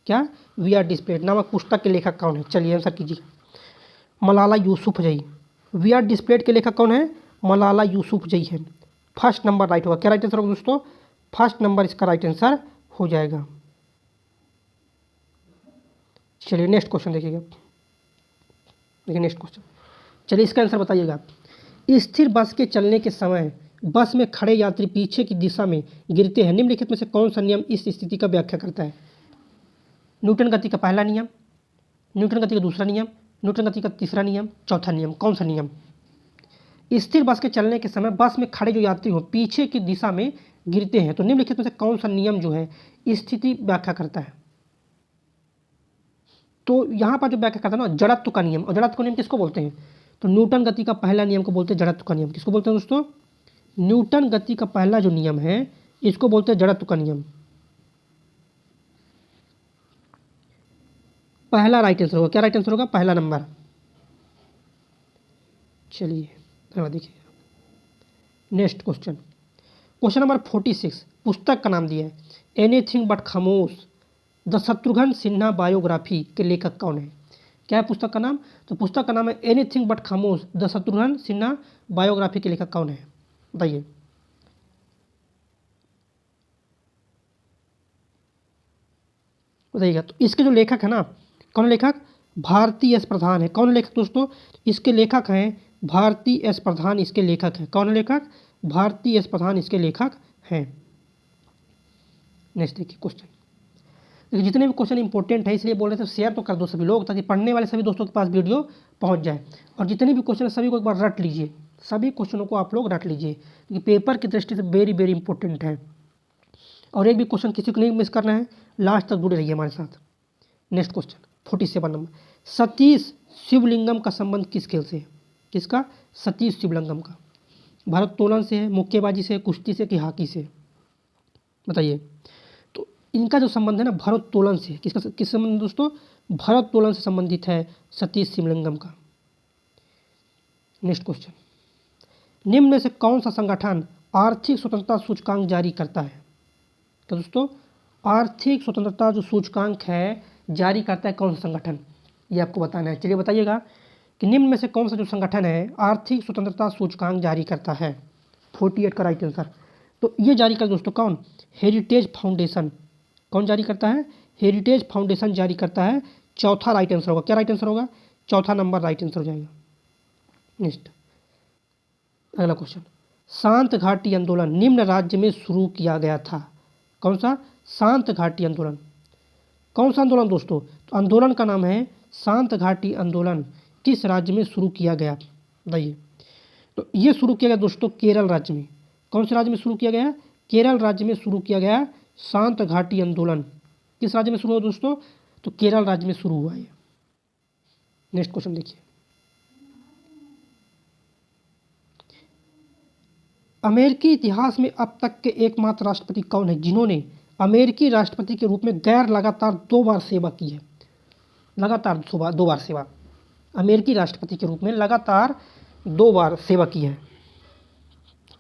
क्या? वी आर डिस्प्लेट नामक पुस्तक के लेखक कौन है? चलिए आंसर कीजिए, मलाला यूसुफजई। वी आर डिस्प्लेट के लेखक कौन है? मलाला यूसुफजई है। फर्स्ट नंबर राइट होगा। क्या राइट आंसर होगा दोस्तों? फर्स्ट नंबर इसका राइट आंसर हो जाएगा। चलिए नेक्स्ट क्वेश्चन देखिएगा, देखिए नेक्स्ट क्वेश्चन। चलिए इसका आंसर बताइएगा, स्थिर बस के चलने के समय बस में खड़े यात्री पीछे की दिशा में गिरते हैं, निम्नलिखित में से कौन सा नियम इस स्थिति का व्याख्या करता है? न्यूटन गति का पहला नियम, न्यूटन गति का दूसरा नियम, न्यूटन गति का तीसरा नियम, चौथा नियम, कौन सा नियम? स्थिर बस के चलने के समय बस में खड़े जो यात्री हो पीछे की दिशा में गिरते हैं, तो निम्नलिखित में से कौन सा नियम जो है स्थिति व्याख्या करता है? तो यहाँ पर जो व्याख्या करता है ना, जड़त्व का नियम। और जड़त्व का नियम किसको बोलते हैं? तो न्यूटन गति का पहला नियम को बोलते हैं जड़त्व का नियम। किसको बोलते हैं दोस्तों? न्यूटन गति का पहला जो नियम है इसको बोलते हैं जड़त्व का नियम। पहला राइट आंसर होगा। क्या राइट आंसर होगा? पहला नंबर। चलिए देखिए नेक्स्ट क्वेश्चन, क्वेश्चन नंबर 46। पुस्तक का नाम दिया है एनीथिंग बट खामोश, द शत्रुघ्न सिन्हा बायोग्राफी के लेखक कौन है? क्या है पुस्तक का नाम? तो पुस्तक का नाम है एनीथिंग बट खामोश, द शत्रुघ्न सिन्हा बायोग्राफी के लेखक कौन है? बताइए। बताइएगा। तो इसके जो लेखक है ना, कौन लेखक? भारती एस प्रधान है। कौन लेखक दोस्तों? इसके लेखक हैं भारती एस प्रधान, इसके लेखक हैं। कौन लेखक? भारती एस प्रधान इसके लेखक हैं। नेक्स्ट देखिए क्वेश्चन, देखिए जितने भी क्वेश्चन इंपॉर्टेंट है इसलिए बोल रहे थे शेयर तो कर दो सभी लोग, ताकि पढ़ने वाले सभी दोस्तों के पास वीडियो पहुंच जाए। और जितने भी क्वेश्चन है सभी को एक बार रट लीजिए, सभी क्वेश्चनों को आप लोग रट लीजिए, क्योंकि पेपर की दृष्टि से वेरी वेरी इंपॉर्टेंट है। और एक भी क्वेश्चन किसी को नहीं मिस करना है, लास्ट तक जुड़े रहिए हमारे साथ। Next question 47 number, Satish Sivalingam का संबंध किस खेल से है? किसका? सतीश शिवलिंगम का। भारोत्तोलन से है, मुक्केबाजी से, कुश्ती से कि हॉकी से? बताइए। तो इनका जो संबंध है ना भारोत्तोलन से, किस संबंध दोस्तों? भारोत्तोलन से संबंधित है सतीश शिवलिंगम का। नेक्स्ट क्वेश्चन, निम्न में से कौन सा संगठन आर्थिक स्वतंत्रता सूचकांक जारी करता है? तो दोस्तों आर्थिक स्वतंत्रता जो सूचकांक है जारी करता है कौन सा संगठन, ये आपको बताना है। चलिए बताइएगा कि निम्न में से कौन सा जो संगठन है आर्थिक स्वतंत्रता सूचकांक जारी करता है? 48 का राइट आंसर। तो ये जारी करता है दोस्तों कौन? Heritage foundation. कौन जारी करता है? हेरिटेज फाउंडेशन जारी करता है। चौथा राइट आंसर होगा। क्या राइट आंसर होगा? चौथा नंबर राइट आंसर हो जाएगा। नेक्स्ट अगला क्वेश्चन, शांत घाटी आंदोलन निम्न राज्य में शुरू किया गया था। कौन सा? शांत घाटी आंदोलन। कौन सा आंदोलन दोस्तों? तो आंदोलन का नाम है शांत घाटी आंदोलन। किस राज्य में शुरू किया गया? बताइए। तो ये शुरू किया गया दोस्तों केरल राज्य में। कौन से राज्य में शुरू किया गया? केरल राज्य में शुरू किया गया शांत घाटी आंदोलन। किस राज्य में शुरू हुआ दोस्तों? तो केरल राज्य में शुरू हुआ है। नेक्स्ट क्वेश्चन देखिए, अमेरिकी इतिहास में अब तक के एकमात्र राष्ट्रपति कौन है जिन्होंने अमेरिकी राष्ट्रपति के रूप में गैर लगातार 2 बार सेवा की है? लगातार 2 बार सेवा, अमेरिकी राष्ट्रपति के रूप में लगातार 2 बार सेवा की है।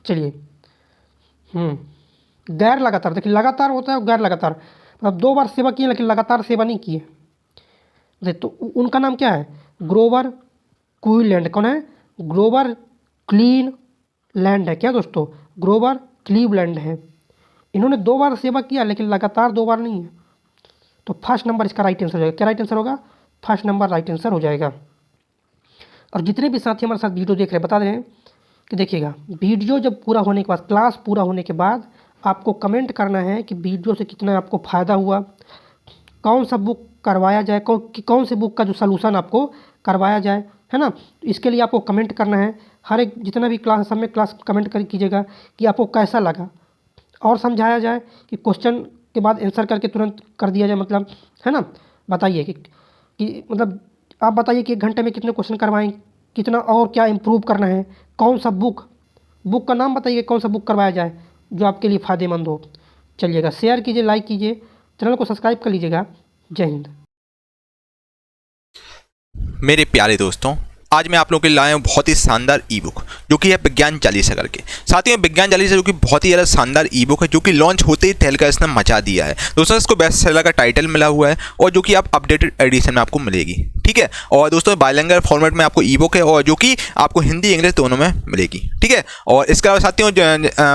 चलिए गैर लगातार, देखिए लगातार होता है और गैर लगातार, मतलब 2 बार सेवा की है लेकिन लगातार सेवा नहीं की है। तो उनका नाम क्या है? ग्रोवर क्लीवलैंड। कौन है? ग्रोवर क्लीवलैंड है। क्या दोस्तों? ग्रोवर क्लीवलैंड है। इन्होंने 2 बार सेवा किया लेकिन लगातार 2 बार नहीं है। तो फर्स्ट नंबर इसका राइट आंसर हो जाएगा। क्या राइट आंसर होगा? फर्स्ट नंबर राइट आंसर हो जाएगा। और जितने भी साथी हमारे साथ वीडियो देख रहे हैं बता दें कि देखिएगा वीडियो जब पूरा होने के बाद, क्लास पूरा होने के बाद आपको कमेंट करना है कि वीडियो से कितना आपको फ़ायदा हुआ, कौन सा बुक करवाया जाए, कौन से बुक का जो सलूशन आपको करवाया जाए, है ना। इसके लिए आपको कमेंट करना है। हर एक जितना भी क्लास सब में क्लास कमेंट कीजिएगा कि आपको कैसा लगा, और समझाया जाए कि क्वेश्चन के बाद आंसर करके तुरंत कर दिया जाए, मतलब है ना। बताइए कि मतलब आप बताइए कि 1 घंटे में कितने क्वेश्चन करवाएं, कितना और क्या इम्प्रूव करना है, कौन सा बुक बुक का नाम बताइए, कौन सा बुक करवाया जाए जो आपके लिए फ़ायदेमंद हो। चलिएगा, शेयर कीजिए, लाइक कीजिए, चैनल को सब्सक्राइब कर लीजिएगा। जय हिंद। मेरे प्यारे दोस्तों, आज मैं आप लोगों के लिए लाया हूँ बहुत ही शानदार ई बुक जो कि है विज्ञान चालीसा करके। साथियों, विज्ञान चालीसा जो कि बहुत ही ज़्यादा शानदार ई बुक है जो कि लॉन्च होते ही तहलका इसने मचा दिया है। दोस्तों, इसको बेस्ट सेलर का टाइटल मिला हुआ है और जो कि आप अपडेटेड एडिशन में आपको मिलेगी, ठीक है। और दोस्तों, बाइलिंगुअल फॉर्मेट में आपको ई बुक है और जो कि आपको हिंदी इंग्लिश दोनों में मिलेगी, ठीक है। और इसके अलावा साथियों,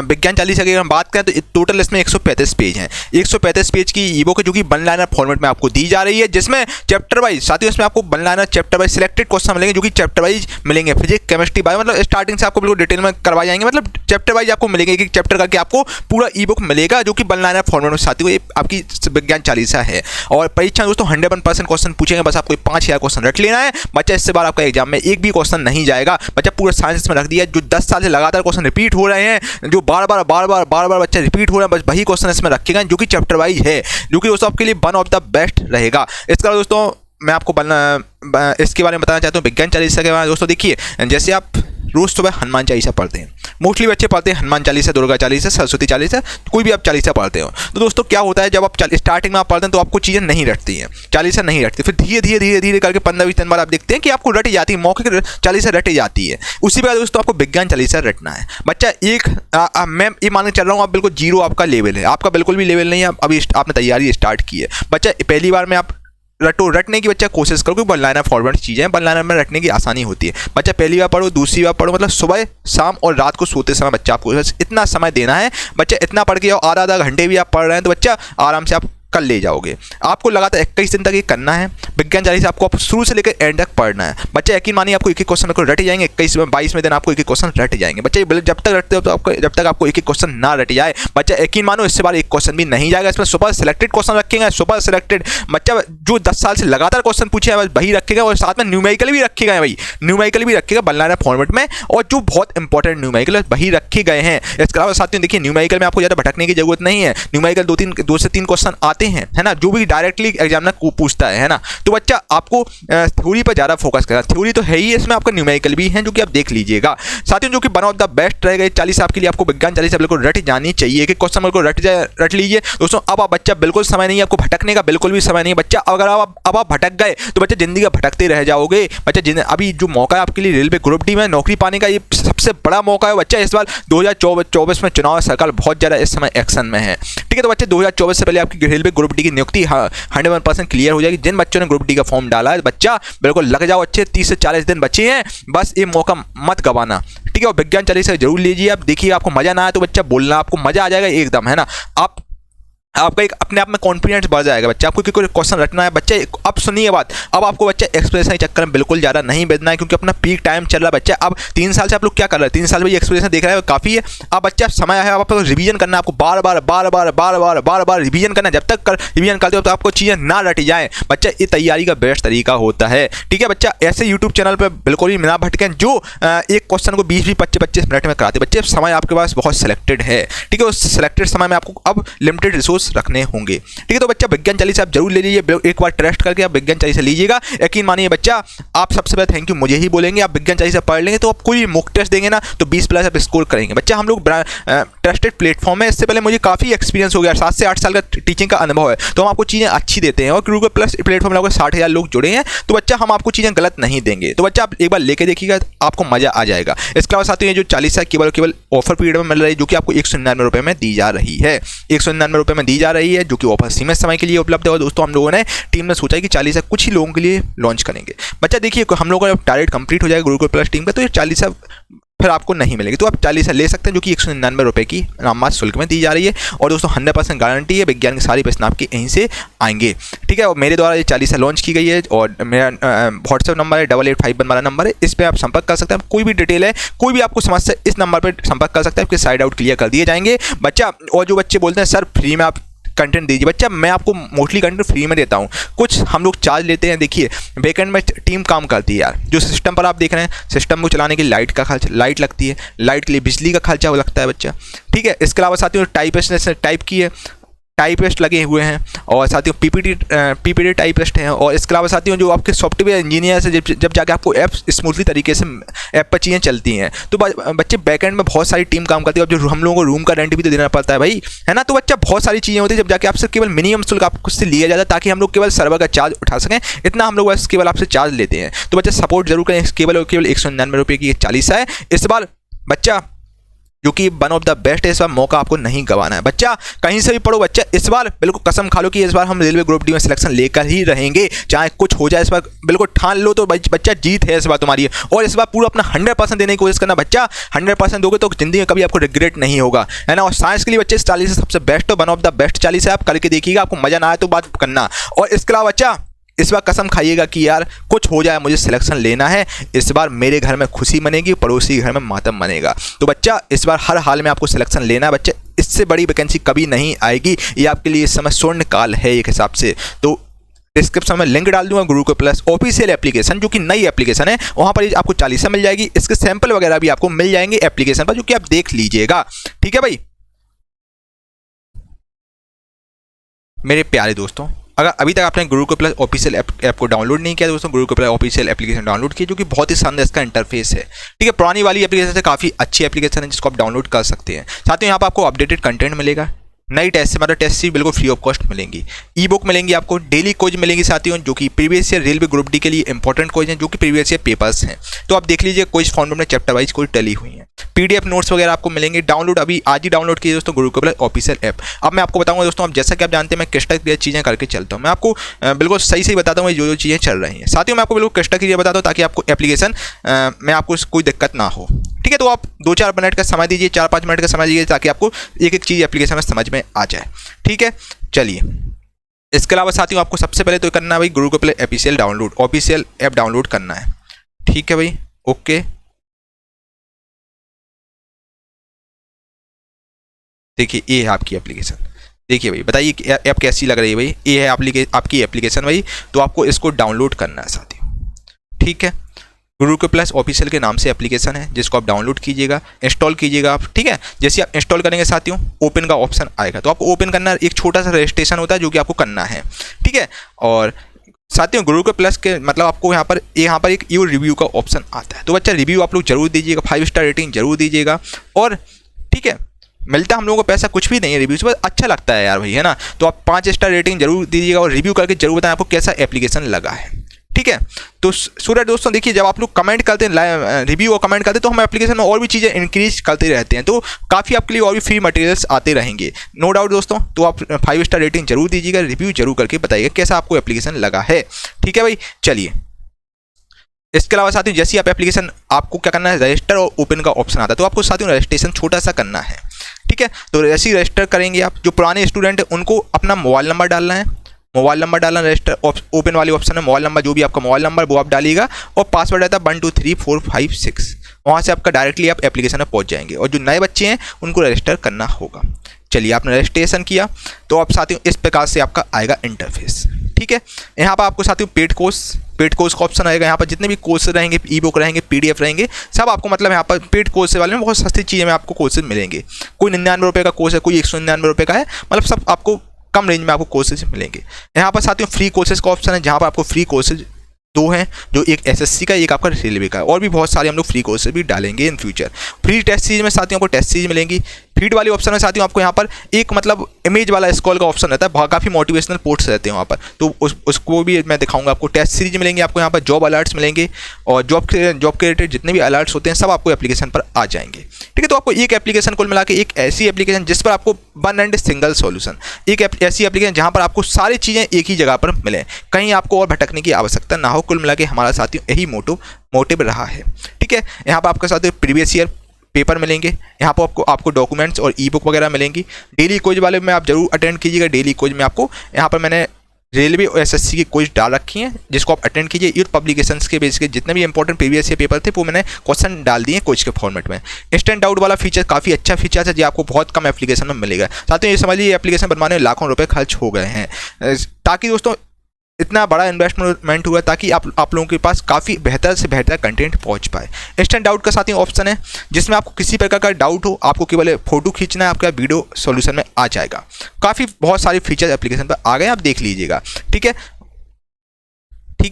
विज्ञान चालीसा की अगर हम बात करें तो टोटल इसमें 135 पेज हैं। 135 पेज की ई बुक है जो कि वन लाइनर फॉर्मेट में आपको दी जा रही है, जिसमें चैप्टर वाइज साथियों इसमें आपको one liner chapter wise selected question मिलेंगे जो कि चैप्टर वाइज मिलेंगे। फिजिक्स, केमिस्ट्री, बायो, मतलब स्टार्टिंग से आपको बिल्कुल डिटेल में करवाए जाएंगे, मतलब चैप्टर वाइज आपको मिलेंगे, एक चैप्टर करके आपको पूरा ई बुक मिलेगा जो कि वन लाइनर फॉर्मेट में साथियों ये आपकी विज्ञान चालीसा है। और परीक्षा दोस्तों 100% क्वेश्चन पूछेंगे, बस आपको 5000 क्वेश्चन रट लेना है बच्चा। इससे बार आपका एग्जाम में एक भी क्वेश्चन नहीं जाएगा बच्चा। पूरा साइंस में रख दिया, जो 10 साल से लगातार क्वेश्चन रिपीट हो रहे हैं, जो बार बार बच्चा रिपीट हो रहे हैं, बस वही क्वेश्चन इसमें रखेगा जो कि चैप्टर वाइज है, जो कि दोस्तों आपके लिए वन ऑफ द बेस्ट रहेगा। इसका दोस्तों मैं आपको इसके बारे में बताना चाहता हूँ विज्ञान चालीसा के बारे में। दोस्तों देखिए, जैसे आप रोज़ सुबह हनुमान चालीसा पढ़ते हैं, मोस्टली बच्चे पढ़ते हैं हनुमान चालीसा, दुर्गा चालीसा, सरस्वती चालीसा, कोई भी आप चालीसा पढ़ते हो। तो दोस्तों क्या होता है, जब आप स्टार्टिंग में आप पढ़ते हैं तो आपको चीज़ें नहीं रटती हैं, चालीसा नहीं रटती, फिर धीरे धीरे करके 15-20 दिन बाद आप देखते हैं कि आपको रटी जाती है, मौके की चालीसा रटी जाती है। उसी बार दोस्तों आपको विज्ञान चालीसा रटना है बच्चा। मैं ये मानने चल रहा हूँ आप बिल्कुल जीरो आपका लेवल है, आपका बिल्कुल भी लेवल नहीं है, अभी आपने तैयारी स्टार्ट की है बच्चा। पहली बार में आप रटने की बच्चा कोशिश करो, क्योंकि वन लाइनर फॉर्मेट चीज़ें हैं, वन लाइनर में रटने की आसानी होती है बच्चा। पहली बार पढ़ो, दूसरी बार पढ़ो, मतलब सुबह शाम और रात को सोते समय बच्चा आपको इतना समय देना है बच्चा। इतना पढ़ के आधा आधा घंटे भी आप पढ़ रहे हैं तो बच्चा आराम से आप कर ले जाओगे। आपको लगातार 21 दिन तक ये करना है विज्ञान चालीसा, आपको शुरू से लेकर एंड तक पढ़ना है बच्चा। यकीन मानिए आपको एक एक क्वेश्चन को रट जाएंगे, 21-22वें दिन आपको एक एक क्वेश्चन रट जाएंगे बच्चा। जब तक रटते हो तो आपको, जब तक आपको एक एक क्वेश्चन ना रट जाए बच्चा, यकीन मानो इससे बार एक क्वेश्चन भी नहीं जाएगा। इसमें सुपर सिलेक्टेड क्वेश्चन रखेंगे, सुपर सिलेक्टेड बच्चा जो 10 साल से लगातार क्वेश्चन पूछे हैं वही रखेगा, और साथ में न्यूमेरिकल भी रखेगा भाई, न्यूमेरिकल भी रखेगा वन लाइनर फॉर्मेट में, और जो बहुत इंपॉर्टेंट न्यूमेरिकल वही रखे गए हैं। इसके अलावा साथियों देखिए, न्यूमेरिकल में आपको ज़्यादा भटकने की जरूरत नहीं है। न्यूमेरिकल 2 से 3 क्वेश्चन आते हैं, है ना, जो भी डायरेक्टली एग्जामिनर को पूछता है ना। तो बच्चा आपको थ्योरी पर ज़्यादा फोकस करना, थ्योरी तो है ही, इसमें आपका न्यूमेरिकल भी है जो कि आप देख लीजिएगा साथियों, जो कि वन ऑफ द बेस्ट रहेगा 40 आपके लिए। आपको विज्ञान 40 बिल्कुल रट जानी चाहिए कि क्वेश्चन बिल्कुल रट लीजिए दोस्तों। अब आप बच्चा बिल्कुल समय नहीं है आपको भटकने का, बिल्कुल भी समय नहीं है बच्चा। अगर अब आप भटक गए तो बच्चा जिंदगी का भटकते रह जाओगे बच्चा। अभी जो मौका है आपके लिए रेलवे ग्रुप डी में नौकरी पाने का, ये सबसे बड़ा मौका है बच्चा। इस बार 2024 में चुनाव सरकार बहुत ज़्यादा इस समय एक्शन में है, ठीक है। तो बच्चे 2024 से पहले आपकी रेलवे ग्रुप डी की नियुक्ति 100% क्लियर हो जाएगी। जिन बच्चों ने ग्रुप डी का फॉर्म डाला है बच्चा बिल्कुल लग जाओ अच्छे, 30 से 40 दिन बचे हैं, बस ये मौका मत गवाना, ठीक है। और विज्ञान चालीसा जरूर लीजिए आप, देखिए आपको मजा ना आए तो बच्चा बोलना, आपको मजा आ जाएगा एकदम, है ना। आपका एक अपने आप में कॉन्फिडेंस बढ़ जाएगा बच्चा। आपको कोई क्वेश्चन रटना है बच्चे, अब सुनिए बात, अब आपको बच्चा एक्सप्रेशन के चक्कर में बिल्कुल ज़्यादा नहीं बेचना है, क्योंकि अपना पीक टाइम चल रहा है बच्चा। अब 3 साल से आप लोग क्या कर रहे हैं, 3 साल में ये एक्सप्रेशन देख रहे हैं काफ़ी है। अब बच्चा समय है, अब आपको रिवीजन करना है, आपको बार बार रिवीजन करना है। जब तक रिवीजन करते हो तो आपको चीज़ें ना रटी जाए बच्चा, ये तैयारी का बेस्ट तरीका होता है, ठीक है बच्चा। ऐसे यूट्यूब चैनल पर बिल्कुल भी ना भटकें जो एक क्वेश्चन को 20-25 मिनट में कराते बच्चे। समय आपके पास बहुत सिलेक्टेड है, ठीक है। उस सिलेक्टेड समय में आपको अब लिमिटेड रिसोर्स रखने होंगे, ठीक है। तो बच्चा विज्ञान चालीसा आप जरूर ले लीजिए, एक बार टेस्ट करके आप विज्ञान चालीसा लीजिएगा। यकीन मानिए बच्चा, आप सबसे पहले थैंक यू मुझे ही बोलेंगे। आप विज्ञान चालीसा पढ़ लेंगे तो आप कोई मॉक टेस्ट देंगे ना तो 20+ आप स्कोर करेंगे बच्चा। हम लोग ट्रस्टेड प्लेटफॉर्म है, इससे पहले मुझे काफ़ी एक्सपीरियंस हो गया, 7 से 8 साल का टीचिंग का अनुभव है, तो हम आपको चीज़ें अच्छी देते हैं। और गूगल प्लस प्लेटफॉर्म में लगभग 60,000 लोग जुड़े हैं, तो बच्चा हम आपको चीज़ें गलत नहीं देंगे। तो बच्चा आप एक बार लेके देखिएगा, आपको मजा आ जाएगा। इसके अलावा साथियों, ये जो चालीसा केवल ऑफर पीरियड में मिल रही है, जो कि आपको 199 रुपये में दी जा रही है, 199 रुपये में दी जा रही है, जो कि ऑफर सीमित समय के लिए उपलब्ध है। और दोस्तों हम लोगों ने टीम ने सोचा कि चालीसा कुछ ही लोगों के लिए लॉन्च करेंगे बच्चा। देखिए हम लोगों का टारगेट कंप्लीट हो जाएगा गुरुकुल प्लस टीम का, तो ये चालीसा फिर आपको नहीं मिलेगी, तो आप चालीसा ले सकते हैं, जो कि 199 रुपये की नाममात्र शुल्क में दी जा रही है। और दोस्तों 100% गारंटी है, विज्ञान के सारे प्रश्न आपके यहीं से आएंगे, ठीक है। और मेरे द्वारा ये चालीसा लॉन्च की गई है, और मेरा व्हाट्सएप नंबर है 8851 वाला नंबर है, इस पर आप संपर्क कर सकते हैं। कोई भी डिटेल है, कोई भी आपको समस्या, इस नंबर पर संपर्क कर सकते हैं, आपके साइड आउट क्लियर कर दिए जाएंगे बच्चा। और जो बच्चे बोलते हैं सर फ्री में आप कंटेंट दीजिए बच्चा, मैं आपको मोस्टली कंटेंट फ्री में देता हूँ, कुछ हम लोग चार्ज लेते हैं। देखिए बैकएंड में टीम काम करती है यार, जो सिस्टम पर आप देख रहे हैं, सिस्टम को चलाने के लिए लाइट का खर्चा, लाइट लगती है, लाइट के लिए बिजली का खर्चा लगता है बच्चा, ठीक है। इसके अलावा साथियों टाइपिस्ट ने टाइप की है, टाइपिस्ट लगे हुए हैं और साथियों पीपीटी टाइपिस्ट हैं, और इसके अलावा साथियों जो आपके सॉफ्टवेयर इंजीनियर से जब जाके आपको ऐप स्मूथली तरीके से ऐप पर चीज़ें चलती हैं, तो बच्चे बैकएंड में बहुत सारी टीम काम करती है, और जो हम लोगों को रूम का रेंट भी तो देना पड़ता है भाई, है ना। तो बच्चा बहुत सारी चीज़ें होती है, जब जाके आपसे केवल मिनिमम शुल्क आपको से लिया जाता है ताकि हम लोग केवल सर्वर का चार्ज उठा सकें, इतना हम लोग बस केवल आपसे चार्ज लेते हैं। तो बच्चा सपोर्ट जरूर करें, केवल 199 रुपये की 40 है इस बार बच्चा, जो कि वन ऑफ द बेस्ट है। इस बार मौका आपको नहीं गंवाना है बच्चा, कहीं से भी पढ़ो बच्चा, इस बार बिल्कुल कसम खा लो कि इस बार हम रेलवे ग्रुप डी में सिलेक्शन लेकर ही रहेंगे, चाहे कुछ हो जाए। इस बार बिल्कुल ठान लो, तो बच्चा जीत है इस बार तुम्हारी, और इस बार पूरा अपना 100% देने की कोशिश करना बच्चा। 100% दोगे तो जिंदगी में कभी आपको रिग्रेट नहीं होगा, है ना। और साइंस के लिए बच्चे 40 से सबसे बेस्ट हो, वन ऑफ द बेस्ट 40 है, आप करके देखिएगा, आपको मजा ना आए तो बात करना। और इसके अलावा बच्चा इस बार कसम खाइएगा कि यार कुछ हो जाए मुझे सिलेक्शन लेना है, इस बार मेरे घर में खुशी मनेगी, पड़ोसी घर में मातम मनेगा। तो बच्चा इस बार हर हाल में आपको सिलेक्शन लेना है बच्चे, इससे बड़ी वैकेंसी कभी नहीं आएगी, ये आपके लिए इस समय स्वर्ण काल है एक हिसाब से। तो डिस्क्रिप्शन में लिंक डाल दूंगा गुरुकुल प्लस ऑफिशियल एप्लीकेशन, जो कि नई एप्लीकेशन है, वहाँ पर आपको 40 मिल जाएगी, इसके सैंपल वगैरह भी आपको मिल जाएंगे एप्लीकेशन पर, जो कि आप देख लीजिएगा, ठीक है भाई। मेरे प्यारे दोस्तों, अगर अभी तक आपने गुरुकुल प्लस ऑफिशियल ऐप को डाउनलोड नहीं किया दोस्तों, Gurukul plus official application download किया, जो कि बहुत ही शानदार इसका इंटरफेस है, ठीक है। पुरानी वाली एप्लीकेशन से काफ़ी अच्छी एप्लीकेशन है, जिसको आप डाउनलोड कर सकते हैं। साथ ही यहाँ पर आपको अपडेटेड कंटेंट मिलेगा, नई टेस्ट से मतलब टेस्ट सीट बिल्कुल फ्री ऑफ कॉस्ट मिलेंगी, ई बुक मिलेंगी आपको, डेली क्विज मिलेंगी साथियों, जो कि previous year railway group D के लिए इंपॉर्टेंट क्विज हैं, जो कि प्रीवियस ईयर पेपर्स हैं। तो आप देख लीजिए क्विज फॉर्मेट में चैप्टर वाइज कोई टली हुई है, पीडीएफ नोट्स वगैरह आपको मिलेंगे। डाउनलोड अभी आज ही डाउनलोड कीजिए दोस्तों गुरुकुल प्लस ऑफिशियल ऐप। अब मैं आपको बताऊंगा दोस्तों, अब जैसा कि आप जानते हैं मैं क्रिस्टल क्लियर चीज़ें करके चलता हूँ, मैं आपको बिल्कुल सही सही बताता हूँ जो चीज़ें चल रही हैं। साथियों मैं आपको बिल्कुल क्रिस्टल क्लियर बताता हूँ ताकि आपको एप्लीकेशन में आपको कोई दिक्कत ना हो, ठीक है। तो आप 2-4 मिनट का समय दीजिए, 4-5 मिनट का समय दीजिए, ताकि आपको एक एक चीज़ एप्लीकेशन में समझ में आ जाए, ठीक है। चलिए, इसके अलावा साथियों आपको सबसे पहले तो करना है भाई Gurukul plus official app download करना है, ठीक है भाई। ओके, देखिए ये है आपकी एप्लीकेशन, देखिए भाई बताइए ऐप कैसी लग रही है भाई, ये है आपकी एप्लीकेशन भाई। तो आपको इसको डाउनलोड करना है साथियों, ठीक है। गुरुकुल प्लस ऑफिशियल के नाम से एप्लीकेशन है, जिसको आप डाउनलोड कीजिएगा, इंस्टॉल कीजिएगा आप, ठीक है। जैसे आप इंस्टॉल करेंगे साथियों, ओपन का ऑप्शन आएगा, तो आपको ओपन करना, एक छोटा सा रजिस्ट्रेशन होता है जो कि आपको करना है, ठीक है। और साथियों गुरुकुल प्लस के मतलब आपको यहाँ पर एक यू रिव्यू का ऑप्शन आता है, तो बच्चा रिव्यू आप लोग जरूर दीजिएगा, 5 स्टार रेटिंग जरूर दीजिएगा, और ठीक है मिलता हम लोगों को पैसा कुछ भी नहीं है रिव्यू से, बस अच्छा लगता है यार भाई, है ना। तो आप 5 स्टार रेटिंग जरूर दीजिएगा, और रिव्यू करके जरूर बताएं आपको कैसा एप्लीकेशन लगा है, ठीक है। तो सूरज दोस्तों देखिए, जब आप लोग कमेंट करते हैं, रिव्यू और कमेंट करते हैं, तो हम एप्लीकेशन में और भी चीज़ें इंक्रीज करते रहते हैं, तो काफ़ी आपके लिए और भी फ्री मटेरियल्स आते रहेंगे, नो डाउट दोस्तों। तो आप 5 स्टार रेटिंग जरूर दीजिएगा, रिव्यू जरूर करके बताइएगा कैसा आपको एप्लीकेशन लगा है, ठीक है भाई। चलिए, इसके अलावा साथियों जैसे आप एप्लीकेशन, आपको क्या करना है, रजिस्टर और ओपन का ऑप्शन आता है, तो आपको साथियों रजिस्ट्रेशन छोटा सा करना है, ठीक है। तो जैसे ही रजिस्टर करेंगे आप, जो पुराने स्टूडेंट हैं उनको अपना मोबाइल नंबर डालना है, रजिस्टर ओपन वाले ऑप्शन में मोबाइल नंबर, जो भी आपका मोबाइल नंबर वो आप डालिएगा, और पासवर्ड रहता है 123456, वहाँ से आपका डायरेक्टली आप एप्लीकेशन में पहुँच जाएंगे। और जो नए बच्चे हैं उनको रजिस्टर करना होगा। चलिए, आपने रजिस्ट्रेशन किया तो आप साथियों इस प्रकार से आपका आएगा इंटरफेस, ठीक है। यहाँ पर आपको साथियों पेड कोर्स का ऑप्शन आएगा, यहाँ पर जितने भी कोर्स रहेंगे, ई बुक रहेंगे, पीडीएफ रहेंगे, सब आपको मतलब यहाँ पर पेड कोर्स वाले में बहुत सस्ती चीज़ें में आपको कोर्सेज मिलेंगे। कोई 99 रुपये का कोर्स है, कोई 199 रुपये का है, मतलब सब आपको कम रेंज में आपको कोर्सेज मिलेंगे। यहाँ पर साथियों फ्री कोर्सेज का ऑप्शन है, जहाँ पर आपको फ्री कोर्सेज 2 हैं, जो एक एसएससी का, एक आपका रेलवे का, और भी बहुत सारे हम लोग फ्री कोर्सेज भी डालेंगे in future. Free test series में साथियों आपको टेस्ट सीरीज मिलेंगी। फीड वाले ऑप्शन में साथियों आपको यहाँ पर एक मतलब इमेज वाला स्क्रॉल का ऑप्शन रहता है, काफ़ी मोटिवेशनल पोस्ट्स रहते हैं वहाँ पर, तो उसको भी मैं दिखाऊंगा आपको। टेस्ट सीरीज मिलेंगे आपको, यहाँ पर जॉब अलर्ट्स मिलेंगे, और जॉब के रिलेटेड जितने भी अलर्ट्स होते हैं सब आपको एप्लीकेशन पर आ जाएंगे, ठीक है। तो आपको एक एप्लीकेशन कुल मिला के, एक ऐसी एप्लीकेशन जिस पर आपको वन एंड सिंगल सॉल्यूशन, एक ऐसी एप्लीकेशन जहाँ पर आपको सारी चीज़ें एक ही जगह पर मिले, कहीं आपको और भटकने की आवश्यकता ना हो। कुल मिला के हमारा साथियों यही मोटिव रहा है, ठीक है। यहाँ पर आपके साथ प्रीवियस ईयर पेपर मिलेंगे, यहाँ पर आपको डॉक्यूमेंट्स और ई बुक वगैरह मिलेंगी। डेली क्विज वाले में आप जरूर अटेंड कीजिएगा। डेली क्विज में आपको यहाँ पर मैंने रेलवे और एसएससी की क्विज डाल रखी हैं, जिसको आप अटेंड कीजिए। यूथ पब्लिकेशंस के बेस के जितने भी इंपॉर्टेंट प्रीवियस ईयर पेपर थे वो मैंने क्वेश्चन डाल दिए क्विज के फॉर्मेट में। इंस्टेंट डाउट वाला फीचर काफ़ी अच्छा फीचर है, जो आपको बहुत कम एप्लीकेशन में मिलेगा। साथ ही ये समझिए एप्लीकेशन बनवाने में लाखों रुपये खर्च हो गए हैं, ताकि दोस्तों इतना बड़ा इन्वेस्टमेंट हुआ ताकि आप लोगों के पास काफ़ी बेहतर से बेहतर कंटेंट पहुंच पाए। इंस्टेंट डाउट का साथ ही ऑप्शन है जिसमें आपको किसी प्रकार का डाउट हो, आपको केवल फोटो खींचना है, आपका वीडियो सॉल्यूशन में आ जाएगा। काफ़ी बहुत सारे फीचर्स एप्लीकेशन पर आ गए, आप देख लीजिएगा। ठीक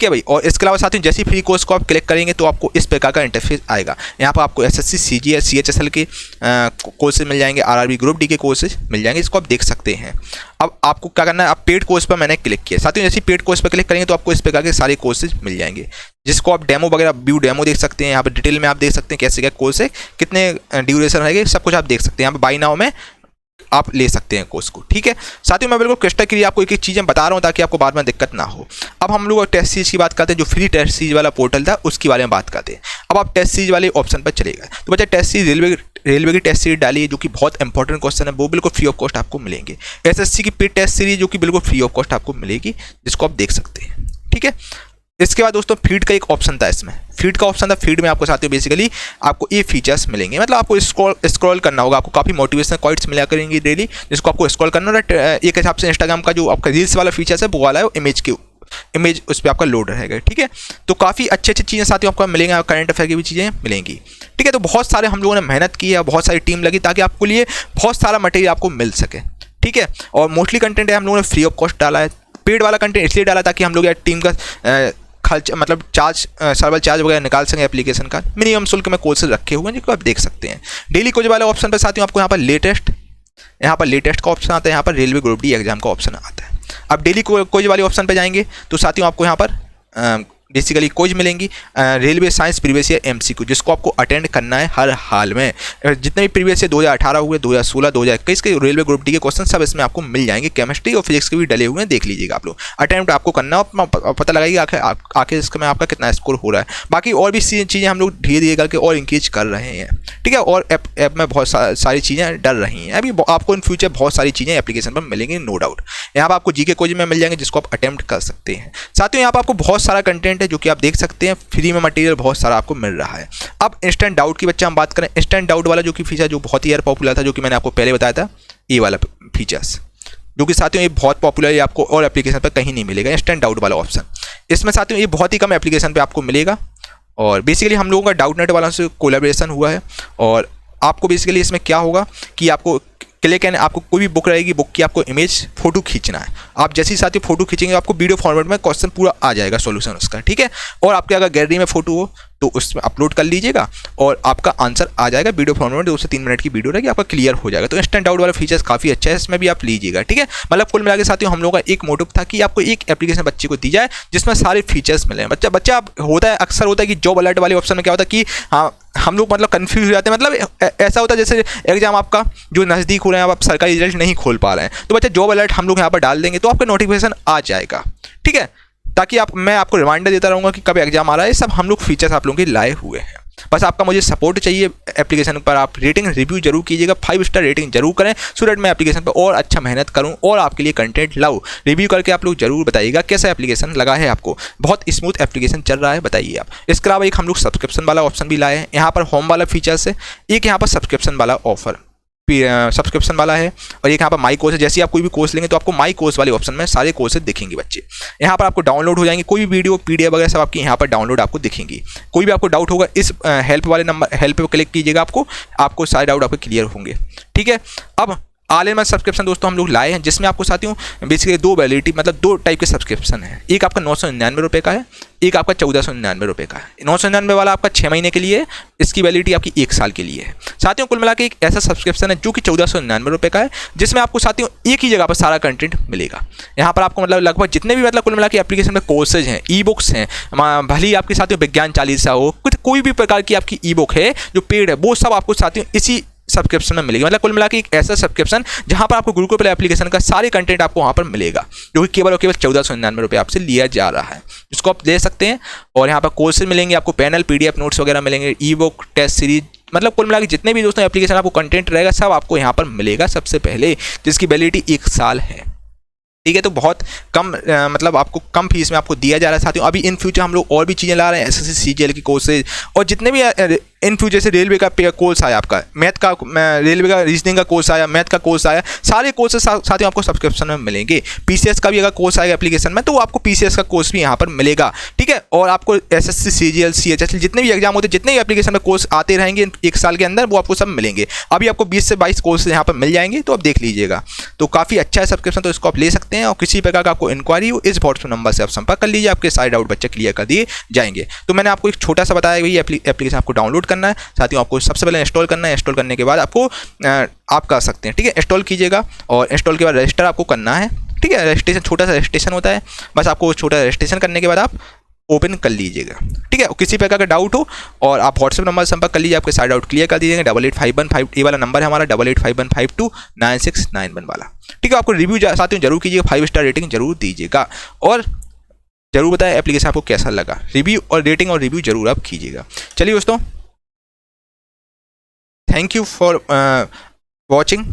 है भाई। और इसके अलावा साथियों जैसे फ्री कोर्स को आप क्लिक करेंगे तो आपको इस प्रकार का इंटरफेस आएगा। यहाँ पर आपको एसएससी, सीजीएल, सीएचएसएल के कोर्सेज मिल जाएंगे, आरआरबी ग्रुप डी के कोर्सेज मिल जाएंगे, इसको आप देख सकते हैं। अब आपको क्या करना है, आप पेड कोर्स पर मैंने क्लिक किया। साथियों जैसे पेड कोर्स पर क्लिक करेंगे तो आपको इस प्रकार के सारे कोर्सेज मिल जाएंगे, जिसको आप डेमो वगैरह व्यू डेमो देख सकते हैं। यहाँ पर डिटेल में आप देख सकते हैं कैसे क्या कोर्स है, कितने ड्यूरेशन रहेगा, सब कुछ आप देख सकते हैं। यहाँ पर बाय नाउ में आप ले सकते हैं कोर्स को। ठीक है साथियों, मैं बिल्कुल क्रिस्टल क्लियर आपको एक एक चीज़ें बता रहा हूँ ताकि आपको बाद में दिक्कत ना हो। अब हम लोग टेस्ट सीरीज की बात करते हैं, जो फ्री टेस्ट सीरीज वाला पोर्टल था उसके बारे में बात करते हैं। अब आप टेस्ट सीरीज वाले ऑप्शन पर चलेगा तो बच्चा टेस्ट सीरीज रेलवे की टेस्ट सीरीज डालिए, जो कि बहुत इंपॉर्टेंट क्वेश्चन है, वो बिल्कुल फ्री ऑफ कॉस्ट आपको मिलेंगे। एसएससी की पेड टेस्ट सीरीज जो कि बिल्कुल फ्री ऑफ कॉस्ट आपको मिलेगी, जिसको आप देख सकते हैं। ठीक है, इसके बाद दोस्तों फीड का एक ऑप्शन था, इसमें फीड का ऑप्शन था। फीड में आपको साथियों बेसिकली आपको ये फीचर्स मिलेंगे, मतलब आपको स्क्रॉल करना होगा, आपको काफ़ी मोटिवेशनल क्वाइट्स मिला करेंगी डेली, जिसको आपको स्क्रॉल करना होगा। एक हिसाब से इंस्टाग्राम का जो आपका रील्स वाला फीचर्स है वो वाला है, इमेज उस पर आपका लोड रहेगा। ठीक है, तो काफ़ी अच्छी चीज़ें साथियों आपको मिलेंगे, करंट अफेयर की भी चीज़ें मिलेंगी। ठीक है, तो बहुत सारे हम लोगों ने मेहनत की है, बहुत सारी टीम लगी ताकि आपको लिए बहुत सारा मटेरियल आपको मिल सके। ठीक है, और मोस्टली कंटेंट है हम लोगों ने फ्री ऑफ कॉस्ट डाला है। पेड वाला कंटेंट इसलिए डाला ताकि हम लोग यार टीम का खर्च मतलब चार्ज, सर्वर चार्ज वगैरह निकाल सकें एप्लीकेशन का। मिनिमम शुल्क में कोर्सेज रखे हुए हैं जिनको आप देख सकते हैं। डेली क्विज वाले ऑप्शन पर साथियों आपको यहाँ पर लेटेस्ट का ऑप्शन आता है, यहाँ पर रेलवे ग्रुप डी एग्जाम का ऑप्शन आता है। अब डेली क्विज वाले ऑप्शन पर जाएंगे तो साथियों आपको यहाँ पर बेसिकली क्विज मिलेंगी, railway science previous year MCQ, जिसको आपको अटेंड करना है हर हाल में। जितने भी प्रीवियस ईयर 2018 हुए, 2016, 2021 के रेलवे ग्रुप डी के क्वेश्चन सब इसमें आपको मिल जाएंगे। केमिस्ट्री और फिजिक्स के भी डले हुए हैं, देख लीजिएगा आप लोग। अटेम्प्ट आपको करना है, पता लगाइए आखिर इसमें आपका कितना स्कोर हो रहा है। बाकी और भी चीज़ें हम लोग धीरे धीरे करके और इंक्रीज कर रहे हैं। ठीक है, और ऐप में बहुत सारी चीज़ें डल रही हैं अभी। आपको इन फ्यूचर बहुत सारी चीज़ें एप्लीकेशन पर मिलेंगी, नो डाउट। यहाँ पर आपको जीके क्विज में मिल जाएंगे, जिसको आप अटेम्प्ट कर सकते हैं। साथियों यहाँ पर आपको बहुत सारा कंटेंट है जो कि आप देख सकते हैं, फ्री में मटेरियल बहुत सारा आपको मिल रहा है। अब इंस्टेंट डाउट की बच्चा हम बात करें, इंस्टेंट डाउट वाला जो कि फीचर जो बहुत ही यार पॉपुलर था, जो कि मैंने आपको पहले बताया था, ये वाला फीचर्स जो कि साथियों ये बहुत पॉपुलर है, आपको और एप्लीकेशन पर कहीं नहीं मिलेगा। इंस्टेंट डाउट वाला ऑप्शन इसमें साथियों ये बहुत ही कम एप्लीकेशन पे आपको मिलेगा। और बेसिकली हम लोगों का डाउट नेट वाला से कोलैबोरेशन हुआ है। और आपको बेसिकली इसमें क्या होगा कि आपको क्लिक एंड आपको कोई भी बुक रहेगी, बुक की आपको इमेज फोटो खींचना है। आप जैसे ही साथियों फोटो खींचेंगे आपको वीडियो फॉर्मेट में क्वेश्चन पूरा आ जाएगा, सॉल्यूशन उसका। ठीक है, और आपके अगर गैलरी में फोटो हो तो उसमें अपलोड कर लीजिएगा और आपका आंसर आ जाएगा वीडियो फॉर्मेट में। 2 से 3 मिनट की वीडियो रहेगी, आपका क्लियर हो जाएगा। तो इंस्टेंट डाउट वाला फीचर्स काफ़ी अच्छा है, इसमें भी आप लीजिएगा। ठीक है, मतलब कुल मिला के साथियों हम लोगों का एक मोटिव था कि आपको एक एप्लीकेशन बच्चे को दी जाए जिसमें सारे फीचर्स मिले। बच्चा होता है, अक्सर होता है कि जॉब अलर्ट वाले ऑप्शन में क्या होता है कि हाँ हम लोग मतलब कंफ्यूज हो जाते हैं। मतलब ऐसा होता है जैसे एग्जाम आपका जो नज़दीक हो रहे हैं, आप सरकारी रिजल्ट नहीं खोल पा रहे हैं, तो बच्चा जॉब अलर्ट हम लोग यहाँ पर डाल देंगे तो आपका नोटिफिकेशन आ जाएगा। ठीक है, ताकि मैं आपको रिमाइंडर देता रहूँगा कि कब एग्जाम आ रहा है। सब हम लोग फीचर्स आप लोगों के लाए हुए हैं। बस आपका मुझे सपोर्ट चाहिए एप्लीकेशन पर। आप रेटिंग रिव्यू जरूर कीजिएगा, 5 स्टार रेटिंग जरूर करें, सो दैट मैं एप्लीकेशन पर और अच्छा मेहनत करूं और आपके लिए कंटेंट लाऊं। रिव्यू करके आप लोग जरूर बताइएगा कैसा एप्लीकेशन लगा है आपको। बहुत स्मूथ एप्लीकेशन चल रहा है, बताइए आप। इसके अलावा एक हम लोग सब्सक्रिप्शन वाला ऑप्शन भी लाए हैं। यहाँ पर होम वाला फीचर्स है, एक यहाँ पर सब्सक्रिप्शन वाला ऑफर सब्सक्रिप्शन वाला है, और एक यहाँ पर माई कोर्स है। जैसे आप कोई भी कोर्स लेंगे तो आपको माई कोर्स वाले ऑप्शन में सारे कोर्सेज दिखेंगे बच्चे। यहाँ पर आपको डाउनलोड हो जाएंगे, कोई भी वीडियो PDF वगैरह सब आपकी यहाँ पर डाउनलोड आपको दिखेंगी। कोई भी आपको डाउट होगा इस हेल्प वाले नंबर हेल्प पे क्लिक कीजिएगा, आपको सारे डाउट आपके क्लियर होंगे। ठीक है, अब ऑल इन वन सब्सक्रिप्शन दोस्तों हम लोग लाए हैं, जिसमें आपको साथियों बेसिकली 2 वैलिडिटी मतलब 2 टाइप के सब्सक्रिप्शन है। एक आपका 999 रुपये का है, एक आपका 1499 रुपये का है। 999 वाला आपका 6 महीने के लिए है, इसकी वैलिडिटी आपकी 1 साल के लिए है। साथियों कुल मिला के एक ऐसा सब्सक्रिप्शन है जो कि 1499 रुपये का है, जिसमें आपको साथियों एक ही जगह पर सारा कंटेंट मिलेगा। यहाँ पर आपको मतलब लगभग जितने भी मतलब कुल मिला के एप्लीकेशन में कोर्सेज हैं, ई बुक्स हैं, भले ही आपके साथियों विज्ञान चालीसा हो, कोई भी प्रकार की आपकी ई बुक है जो पेड है, वो सब आपको साथियों इसी सब्सक्रिप्शन में मिलेगी। मतलब कुल मिला के एक ऐसा सब्सक्रिप्शन जहां पर आपको गुरुकुल प्ले एप्लीकेशन का सारे कंटेंट आपको वहां पर मिलेगा, जो कि केवल और केवल 1499 रुपये आपसे लिया जा रहा है, जिसको आप ले सकते हैं। और यहाँ पर कोर्सेज मिलेंगे आपको, पैनल PDF नोट्स वगैरह मिलेंगे, ई बुक टेस्ट सीरीज, मतलब कुल मिला के जितने भी दोस्तों एप्लीकेशन आपको कंटेंट रहेगा सब आपको यहाँ पर मिलेगा सबसे पहले, जिसकी वैलिडिटी 1 साल है। ठीक है, तो बहुत कम मतलब आपको कम फीस में आपको दिया जा रहा है साथियों। अभी इन फ्यूचर हम लोग और भी चीज़ें ला रहे हैं, SSC CGL की कोर्सेज और जितने भी इन फ्यूचर से रेलवे का कोर्स आया, आपका मैथ का, रेलवे का रीजनिंग का कोर्स आया, मैथ का कोर्स आया, सारे कोर्सेज साथियों आपको सब्सक्रिप्शन में मिलेंगे। पीसीएस का भी अगर कोर्स आएगा एप्लीकेशन में तो आपको पीसीएस का कोर्स भी यहाँ पर मिलेगा, ठीक है। और आपको एसएससी, सीजीएल, सीएचएसएल जितने भी एग्जाम होते हैं, जितने भी एप्लीकेशन में कोर्स आते रहेंगे एक साल के अंदर, वो आपको सब मिलेंगे। अभी आपको 20 से 22 कोर्स यहाँ पर मिल जाएंगे, तो आप देख लीजिएगा। तो काफ़ी अच्छा है सब्सक्रिप्शन, तो इसको आप ले सकते हैं। और किसी प्रकार का आपको इंक्वायरी हो इस व्हाट्सएप नंबर से आप संपर्क कर लीजिए, आपके सारे डाउट बच्चे क्लियर कर दिए जाएंगे। तो मैंने आपको एक छोटा सा बताया कि एप्लीकेशन आपको डाउनलोड करना है, साथियों आपको सबसे पहले इंस्टॉल करना है। इंस्टॉल करने के बाद आपको आप कर सकते हैं, ठीक है। इंस्टॉल कीजिएगा और इंस्टॉल के बाद रजिस्टर आपको करना है, ठीक है। रजिस्ट्रेशन, छोटा सा रजिस्ट्रेशन होता है, बस आपको छोटा रजिस्ट्रेशन करने के बाद आप ओपन कर लीजिएगा, ठीक है। किसी प्रकार का डाउट हो और आप व्हाट्सएप नंबर संपर्क कर लीजिए, आपके सारे डाउट क्लियर कर दीजिएगा। 8851 ये वाला नंबर है हमारा, 8851529691 वाला, ठीक है। आपको रिव्यू साथियों जरूर कीजिएगा, 5 स्टार रेटिंग जरूर दीजिएगा और जरूर बताएं एप्लीकेशन आपको कैसा लगा। रिव्यू और रेटिंग और रिव्यू जरूर आप कीजिएगा। चलिए दोस्तों, थैंक यू फॉर वॉचिंग।